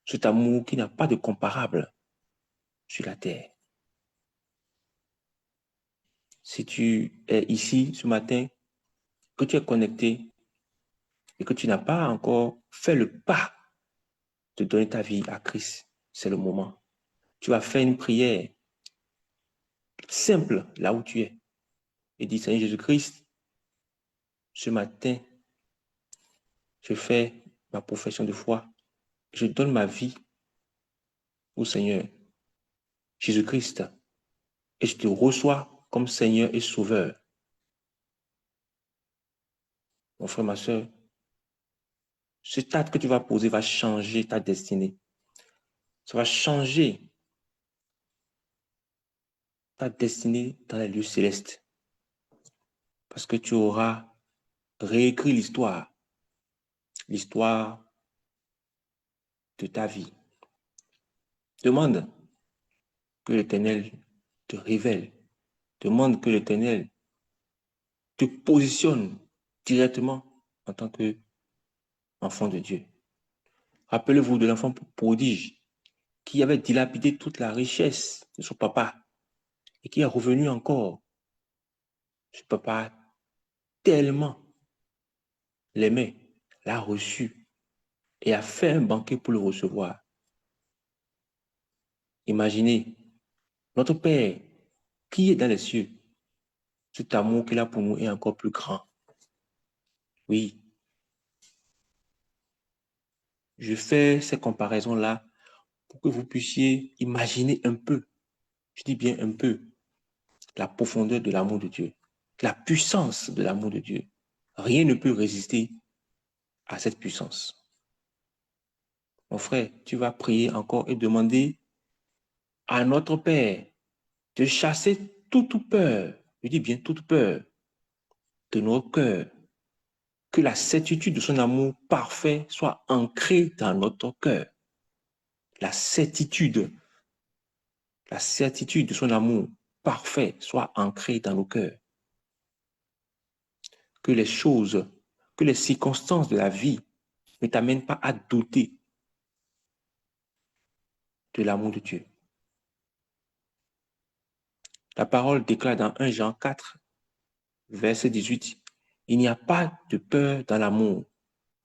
Speaker 3: Cet amour qui n'a pas de comparable sur la terre. Si tu es ici ce matin, que tu es connecté et que tu n'as pas encore fait le pas de donner ta vie à Christ, c'est le moment. Tu vas faire une prière simple là où tu es et dis, Seigneur Jésus-Christ, ce matin, je fais ma profession de foi. Je donne ma vie au Seigneur. Jésus-Christ et je te reçois comme Seigneur et Sauveur. Mon frère, ma soeur, cet acte que tu vas poser va changer ta destinée. Ça va changer ta destinée dans les lieux célestes. Parce que tu auras réécrit l'histoire de ta vie. Demande que l'Éternel te révèle. Demande que l'Éternel te positionne directement en tant qu'enfant de Dieu. Rappelez-vous de l'enfant prodige qui avait dilapidé toute la richesse de son papa et qui est revenu encore. Ce papa tellement l'aimait, l'a reçu et a fait un banquet pour le recevoir. Imaginez, notre Père qui est dans les cieux, cet amour qu'il a pour nous est encore plus grand. Oui, je fais ces comparaisons-là pour que vous puissiez imaginer un peu, je dis bien un peu, la profondeur de l'amour de Dieu, la puissance de l'amour de Dieu. Rien ne peut résister à cette puissance. Mon frère, tu vas prier encore et demander à notre Père de chasser toute peur, je dis bien toute peur, de nos cœurs, que la certitude de son amour parfait soit ancrée dans notre cœur. La certitude de son amour parfait soit ancrée dans nos cœurs. Que les choses, que les circonstances de la vie ne t'amènent pas à douter de l'amour de Dieu. La parole déclare dans 1 Jean 4, verset 18, il n'y a pas de peur dans l'amour.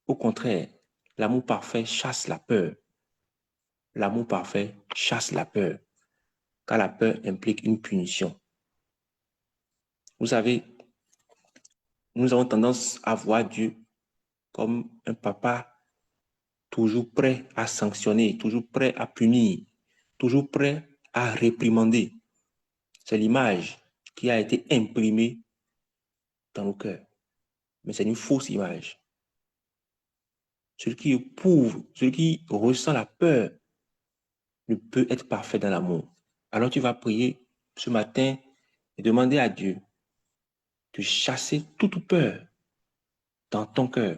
Speaker 3: Au contraire, l'amour parfait chasse la peur. L'amour parfait chasse la peur, car la peur implique une punition. Vous savez, nous avons tendance à voir Dieu comme un papa toujours prêt à sanctionner, toujours prêt à punir, toujours prêt à réprimander. C'est l'image qui a été imprimée dans nos cœurs. Mais c'est une fausse image. Celui qui éprouve, celui qui ressent la peur ne peut être parfait dans l'amour. Alors tu vas prier ce matin et demander à Dieu de chasser toute peur dans ton cœur.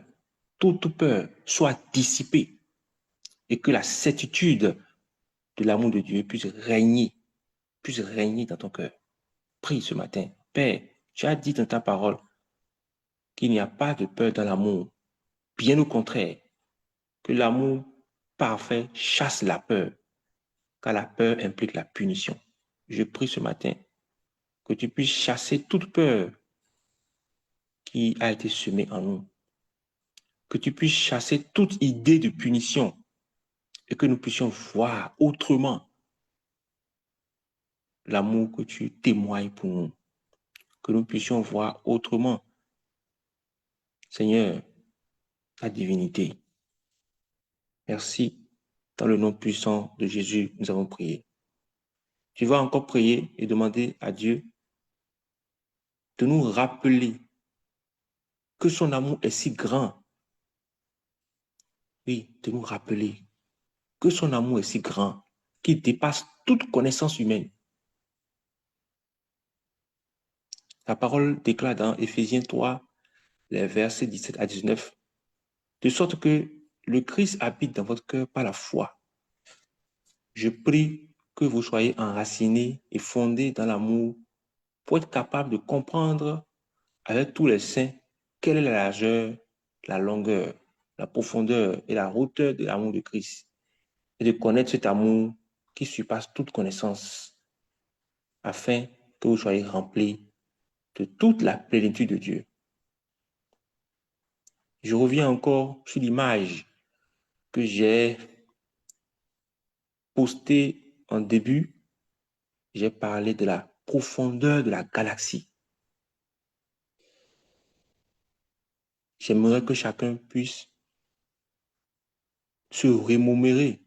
Speaker 3: Toute peur soit dissipée et que la certitude de l'amour de Dieu puisse régner dans ton cœur. Prie ce matin. Père, tu as dit dans ta parole qu'il n'y a pas de peur dans l'amour. Bien au contraire, que l'amour parfait chasse la peur, car la peur implique la punition. Je prie ce matin que tu puisses chasser toute peur qui a été semée en nous, que tu puisses chasser toute idée de punition et que nous puissions voir autrement l'amour que tu témoignes pour nous, que nous puissions voir autrement, Seigneur, ta divinité. Merci. Dans le nom puissant de Jésus, nous avons prié. Tu vas encore prier et demander à Dieu de nous rappeler que son amour est si grand. Oui, de nous rappeler que son amour est si grand qu'il dépasse toute connaissance humaine. La parole déclare dans Éphésiens 3, les versets 17 à 19, de sorte que le Christ habite dans votre cœur par la foi. Je prie que vous soyez enracinés et fondés dans l'amour pour être capables de comprendre avec tous les saints quelle est la largeur, la longueur, la profondeur et la hauteur de l'amour de Christ et de connaître cet amour qui surpasse toute connaissance afin que vous soyez remplis de toute la plénitude de Dieu. Je reviens encore sur l'image que j'ai postée en début. J'ai parlé de la profondeur de la galaxie. J'aimerais que chacun puisse se remémorer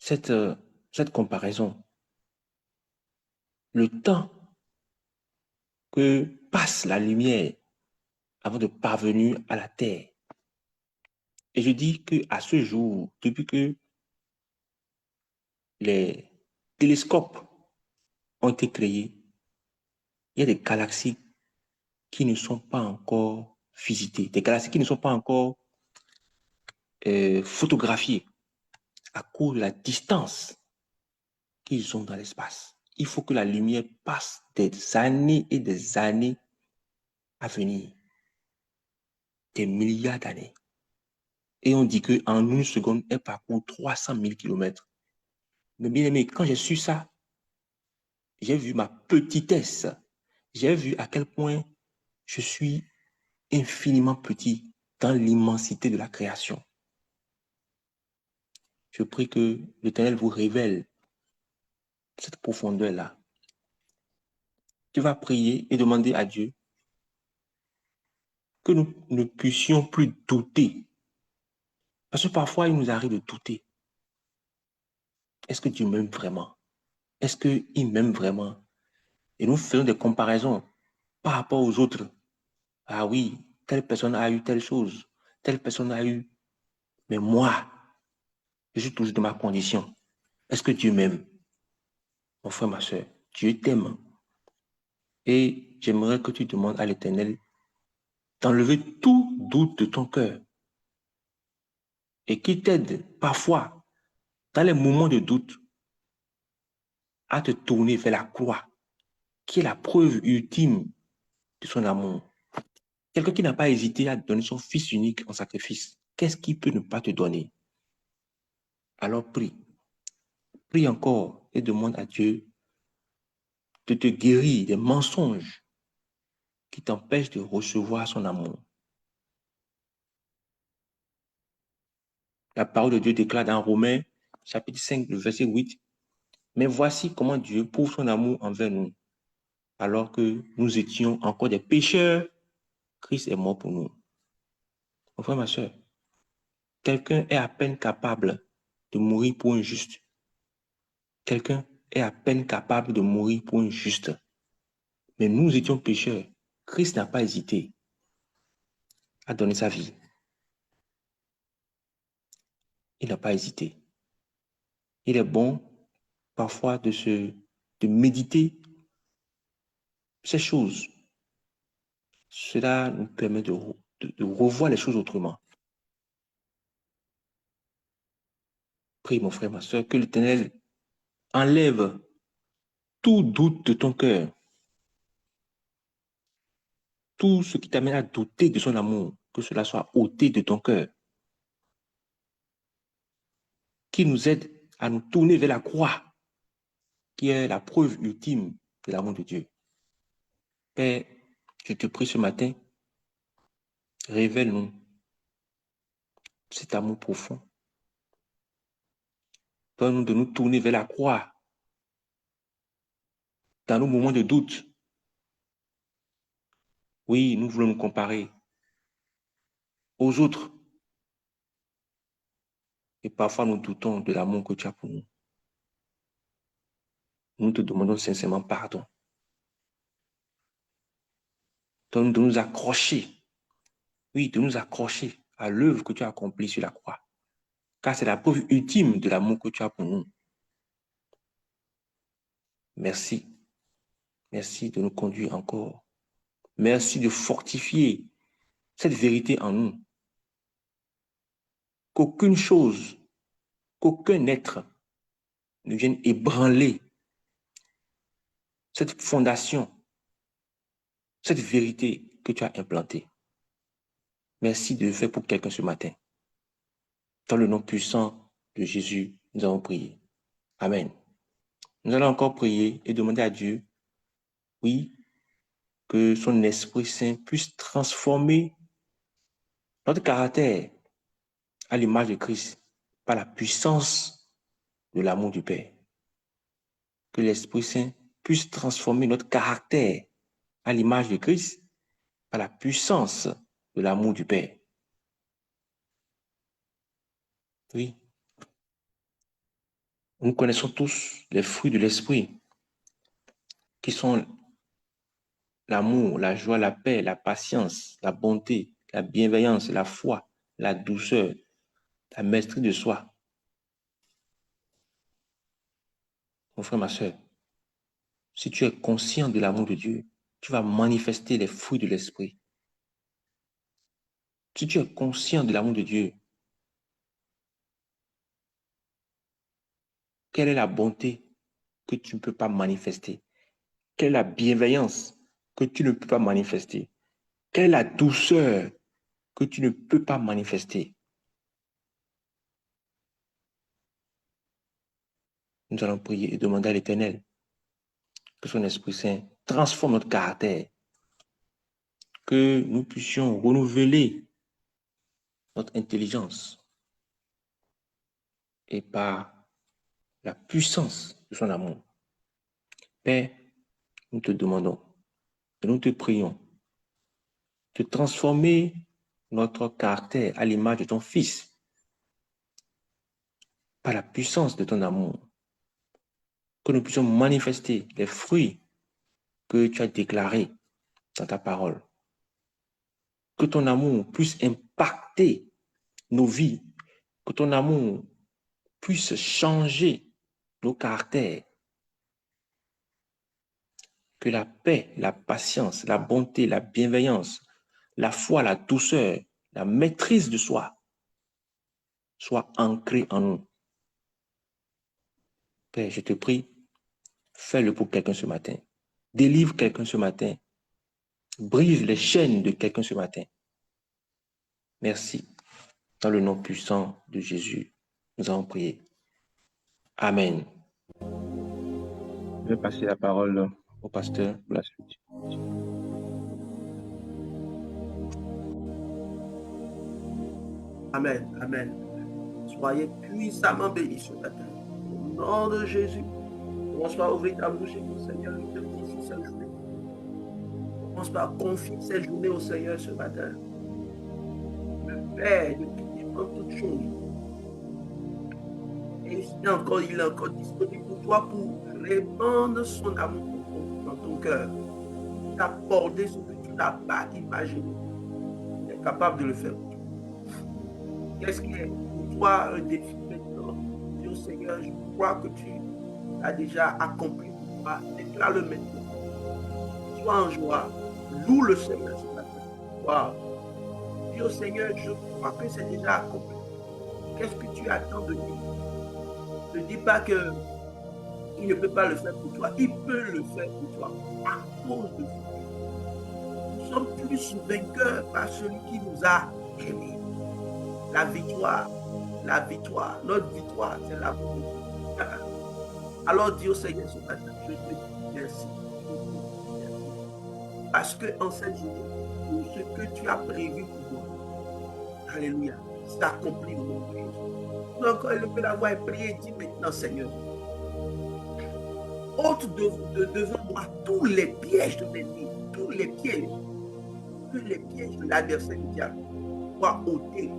Speaker 3: cette comparaison. Le temps que passe la lumière avant de parvenir à la Terre. Et je dis qu'à ce jour, depuis que les télescopes ont été créés, il y a des galaxies qui ne sont pas encore visitées, des galaxies qui ne sont pas encore photographiées à cause de la distance qu'ils ont dans l'espace. Il faut que la lumière passe des années et des années à venir, des milliards d'années. Et on dit qu'en une seconde, elle parcourt 300 000 km. Mais bien aimé, quand j'ai su ça, j'ai vu ma petitesse. J'ai vu à quel point je suis infiniment petit dans l'immensité de la création. Je prie que l'Éternel vous révèle cette profondeur-là. Tu vas prier et demander à Dieu que nous ne puissions plus douter. Parce que parfois, il nous arrive de douter. Est-ce que Dieu m'aime vraiment? Est-ce qu'il m'aime vraiment? Et nous faisons des comparaisons par rapport aux autres. Ah oui, telle personne a eu telle chose, telle personne a eu. Mais moi, je suis toujours dans ma condition. Est-ce que Dieu m'aime? Mon frère, ma soeur, Dieu t'aime. Et j'aimerais que tu demandes à l'Éternel d'enlever tout doute de ton cœur et qu'il t'aide parfois, dans les moments de doute, à te tourner vers la croix, qui est la preuve ultime de son amour. Quelqu'un qui n'a pas hésité à donner son fils unique en sacrifice, qu'est-ce qu'il peut ne pas te donner? Alors prie. Prie encore et demande à Dieu de te guérir des mensonges qui t'empêchent de recevoir son amour. La parole de Dieu déclare dans Romains, chapitre 5, le verset 8, « Mais voici comment Dieu prouve son amour envers nous. Alors que nous étions encore des pécheurs, Christ est mort pour nous. » Mon frère, ma soeur, quelqu'un est à peine capable de mourir pour un juste. Quelqu'un est à peine capable de mourir pour un juste. Mais nous étions pécheurs. Christ n'a pas hésité à donner sa vie. Il n'a pas hésité. Il est bon parfois de méditer ces choses. Cela nous permet de revoir les choses autrement. Prie, mon frère, ma soeur, que l'Éternel enlève tout doute de ton cœur. Tout ce qui t'amène à douter de son amour, que cela soit ôté de ton cœur. Qui nous aide à nous tourner vers la croix, qui est la preuve ultime de l'amour de Dieu. Père, je te prie ce matin, révèle-nous cet amour profond. Donne-nous de nous tourner vers la croix dans nos moments de doute. Oui, nous voulons nous comparer aux autres. Et parfois, nous doutons de l'amour que tu as pour nous. Nous te demandons sincèrement pardon. Donne-nous de nous accrocher. Oui, de nous accrocher à l'œuvre que tu as accomplie sur la croix. Car c'est la preuve ultime de l'amour que tu as pour nous. Merci. Merci de nous conduire encore. Merci de fortifier cette vérité en nous. Qu'aucune chose, qu'aucun être ne vienne ébranler cette fondation, cette vérité que tu as implantée. Merci de le faire pour quelqu'un ce matin. Dans le nom puissant de Jésus, nous avons prié. Amen. Nous allons encore prier et demander à Dieu, oui, que son Esprit Saint puisse transformer notre caractère à l'image de Christ par la puissance de l'amour du Père. Que l'Esprit Saint puisse transformer notre caractère à l'image de Christ par la puissance de l'amour du Père. Oui. Nous connaissons tous les fruits de l'esprit, qui sont l'amour, la joie, la paix, la patience, la bonté, la bienveillance, la foi, la douceur, la maîtrise de soi. Mon frère, ma soeur, si tu es conscient de l'amour de Dieu, tu vas manifester les fruits de l'esprit. Si tu es conscient de l'amour de Dieu, quelle est la bonté que tu ne peux pas manifester? Quelle est la bienveillance que tu ne peux pas manifester? Quelle est la douceur que tu ne peux pas manifester? Nous allons prier et demander à l'Éternel que son Esprit Saint transforme notre caractère, que nous puissions renouveler notre intelligence et par la puissance de son amour. Père, nous te demandons et nous te prions de transformer notre caractère à l'image de ton Fils par la puissance de ton amour, que nous puissions manifester les fruits que tu as déclarés dans ta parole, que ton amour puisse impacter nos vies, que ton amour puisse changer nos caractères, que la paix, la patience, la bonté, la bienveillance, la foi, la douceur, la maîtrise de soi soient ancrées en nous. Père, je te prie, fais-le pour quelqu'un ce matin. Délivre quelqu'un ce matin. Brise les chaînes de quelqu'un ce matin. Merci. Dans le nom puissant de Jésus, nous avons prié. Amen. Je vais passer la parole au pasteur pour la suite.
Speaker 4: Amen, amen. Soyez puissamment bénis ce matin. Au nom de Jésus, commence par ouvrir ta bouche et que le Seigneur nous bénisse cette journée. Commence par confier cette journée au Seigneur ce matin. Le Père de toutes choses. Et il est encore disponible pour toi pour répandre son amour dans ton cœur. T'accorder ce que tu n'as pas imaginé. Il est capable de le faire. Qu'est-ce qui est pour toi un défi maintenant? Dis au Seigneur, je crois que tu as déjà accompli pour moi. Déclare-le maintenant. Sois en joie. Loue le Seigneur ce matin. Wow. Dis au Seigneur, je crois que c'est déjà accompli. Qu'est-ce que tu attends de lui? Ne dis pas qu'il ne peut pas le faire pour toi. Il peut le faire pour toi. À cause de vous. Nous sommes plus vainqueurs par celui qui nous a aimés. La victoire, notre victoire, c'est l'amour de Dieu. Alors dis au Seigneur ce matin, je te dis merci. Parce qu'en cette journée, tout ce que tu as prévu pour moi, alléluia, s'accomplit au nom de Jésus. Nous encore élevé la voix et prier, dis maintenant Seigneur, ôte devant moi tous les pièges de l'ennemi, tous les pièges de l'adversaire du diable. Ôter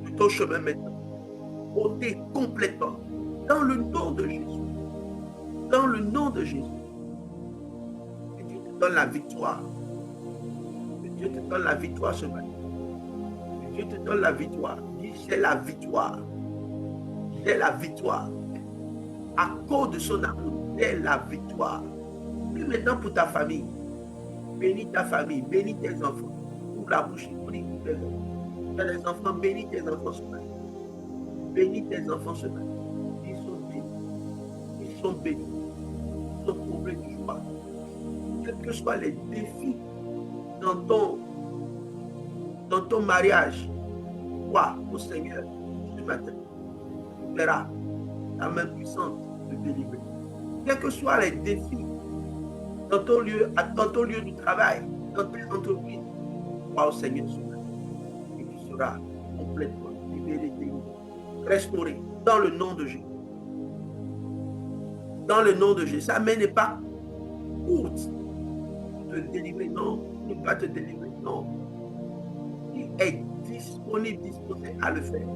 Speaker 4: de ton chemin maintenant. Ôter complètement. Dans le nom de Jésus. Dans le nom de Jésus. Que Dieu te donne la victoire. Que Dieu te donne la victoire ce matin. Que Dieu te donne la victoire. Dis, j'ai la victoire. J'ai la victoire. À cause de son amour, j'ai la victoire. Prie maintenant pour ta famille. Bénis ta famille. Bénis tes enfants. La bouche, prie pour tes enfants. Tu as des enfants, bénis tes enfants ce matin. Bénis tes enfants ce matin. Ils sont bénis. Ils sont bénis. Ils sont comblés de joie. Quels que soient les défis dans ton mariage, crois au Seigneur ce matin. Tu verras ta main puissante de délivrer. Quels que soient les défis dans ton lieu de travail, dans tes entreprises, au Seigneur et tu seras complètement libéré, restauré dans le nom de Jésus. Dans le nom de Jésus. Sa main n'est pas courte pour te délivrer, non, ne pas te délivrer, non. Il est disponible, disposé à le faire.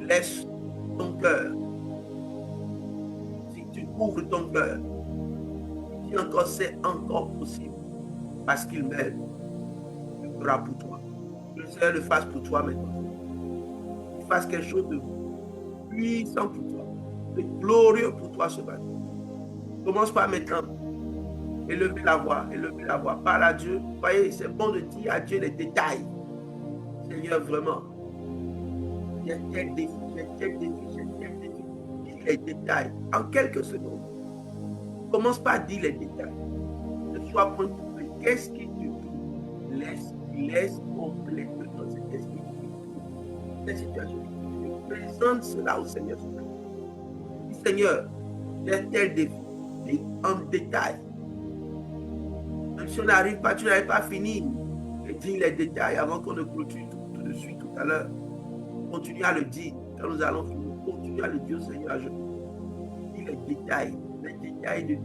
Speaker 4: laisse ton cœur, si tu ouvres ton cœur, si encore c'est encore possible, parce qu'il m'aime, il fera pour toi. Que le Seigneur le fasse pour toi maintenant. Il fasse quelque chose de puissant pour toi, de glorieux pour toi ce matin. Commence par maintenant. Élevez la voix, parle à Dieu. Vous voyez, c'est bon de dire à Dieu les détails. Seigneur, vraiment, j'ai tel défi, dis les détails en quelques secondes. Commence par dire les détails. Ne sois point troublé. Qu'est-ce qui te dit? Laisse complètement cet esprit. Cette situation. Présente cela au Seigneur. Dis, Seigneur, j'ai tel défi. Dis en détail. Même si on n'arrive pas, tu n'arrives pas à finir. Et dis les détails avant qu'on ne clôture tout de suite tout à l'heure. Continue à le dire. Quand nous allons finir, continue à le dire au Seigneur. Je dis les détails des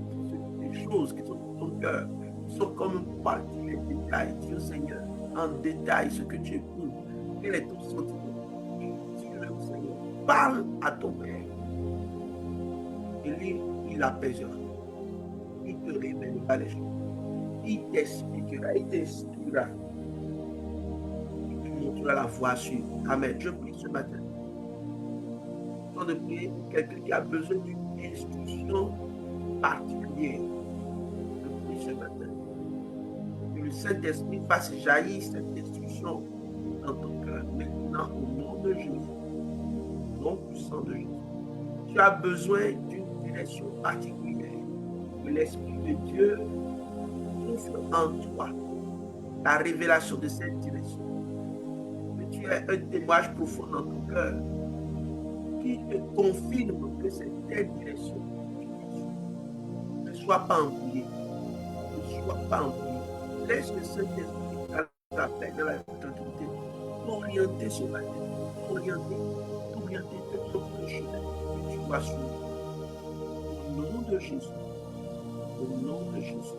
Speaker 4: choses qui sont dans ton cœur, qui sont comme une partie, les détails. Dis au Seigneur en détail ce que tu éprouves. Quel est ton sentiment? Dis-le au Seigneur. Parle à ton Père. Et lui, il apaisera. Il te révélera les choses. Il t'expliquera, il t'inspirera. Il te montrera la voie sur. Amen. Je prie ce matin. Temps de prier pour quelqu'un qui a besoin d'une instruction particulière. Je prie ce matin. Que le Saint-Esprit fasse jaillir cette instruction dans ton cœur. Maintenant, au nom de Jésus. Au nom puissant de Jésus. Tu as besoin d'une direction particulière. Que l'Esprit de Dieu souffle en toi la révélation de cette direction. Que tu aies un témoignage profond dans ton cœur qui te confirme que c'est telle direction. Ne sois pas embrouillé. Ne sois pas embrouillé. Laisse le Saint-Esprit dans la paix, dans la tranquillité, orienter ce matin. Orienter de ton chemin que tu vas suivre. Au nom de Jésus. Au nom de Jésus.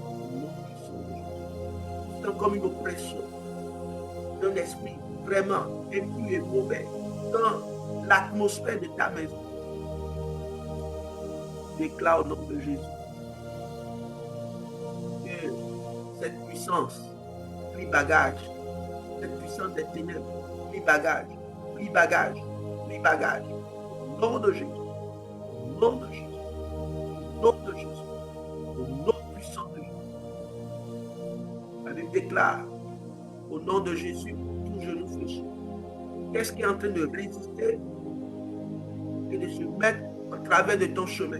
Speaker 4: Au nom puissant de Jésus. C'est comme une oppression d'un esprit vraiment impur et mauvais dans l'atmosphère de ta maison. Déclare au nom de Jésus que cette puissance plie bagage, cette puissance des ténèbres plie bagage, plie bagage, plie bagage. Au nom de Jésus, au nom de Jésus, au nom de Jésus, au nom puissant de Jésus. La Bible déclare au nom de Jésus, tout genou fléchi. Qu'est-ce qui est en train de résister et de se mettre au travers de ton chemin?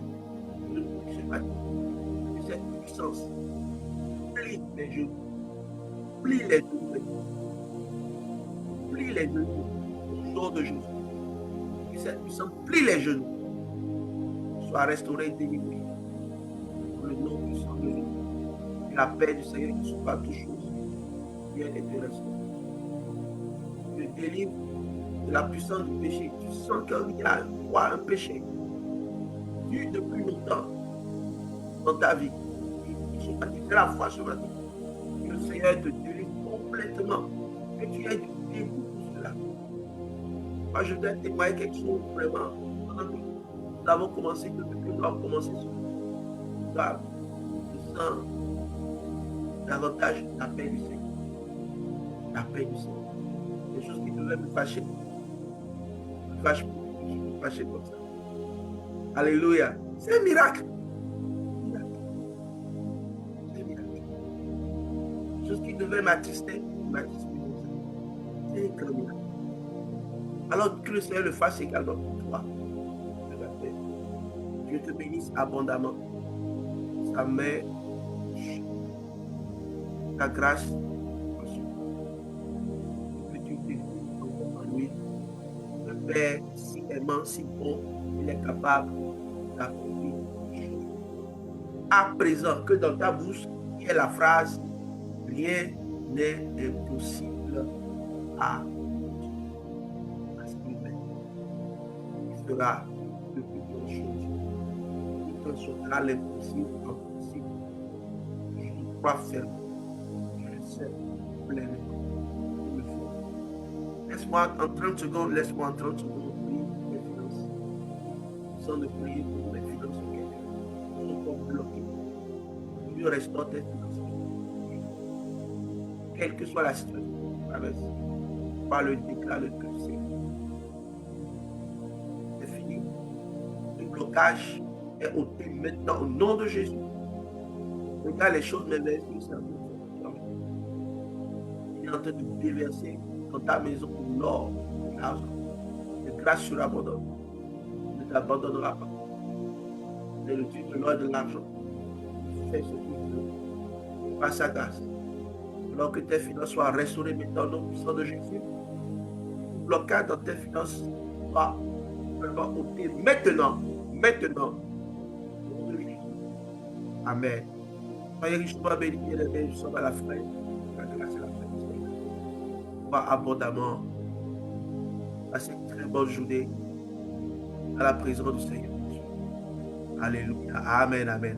Speaker 4: Cette puissance plie les genoux, plie les genoux, plie les genoux au nom de Jésus. Que cette puissance plie les genoux, soit restaurée et délivrée. Pour le nom puissant de Jésus. Et la paix du Seigneur qui soit toutes choses. Viens et te restaure. Te délivre de la puissance du péché. Tu sens qu'il y a un péché vu depuis longtemps dans ta vie. Tu fais la foi ce matin. Que le Seigneur te délivre complètement. Que tu aies du dégoût pour cela. Moi, je dois témoigner quelque chose vraiment. Pendant que nous avons commencé, depuis que nous avons commencé ce soir, je sens davantage la paix du Seigneur. La paix du Seigneur. Des choses qui devaient me fâcher. Je me fâchais comme ça. Alléluia. C'est un miracle. C'est un miracle. Des choses qui devaient m'attrister. C'est un grand miracle. Alors que le Seigneur le fasse également pour toi. Dieu te bénisse abondamment. Sa main, ta grâce, que tu te en lui. Le Père si aimant, si bon, il est capable d'accomplir. À présent, que dans ta bouche, il y ait la phrase « Rien n'est impossible à Dieu ». Parce qu'il fera de plus grandes choses. Il transformera l'impossible en possible. Je crois fermement. Je sais pleinement. Laisse-moi en 30 secondes, laisse-moi en 30 secondes prier pour mes finances. Sans de prier pour mes finances, qui sont comme bloquées. Dieu restaure tes finances. Quelle que soit la situation, par le déclare le que c'est fini. Le blocage est ôté maintenant au nom de Jésus. Regarde les choses merveilleuses que c'est. Il est en train de déverser dans ta maison l'or, l'argent. De grâce surabondante. Il ne t'abandonnera pas. C'est le Dieu de l'or et de l'argent. Fais ce qu'il veut. Par sa grâce. Alors que tes finances soient restaurées maintenant au nom puissant de Jésus. Blocage dans tes finances soit ôté maintenant. Maintenant. Au nom de Jésus. Amen. Soyez richement bénis, bien-aimés, nous sommes à la fin. La grâce et la paix. Sois abondamment. Passez une très bonne journée à la présence du Seigneur. Alléluia. Amen. Amen.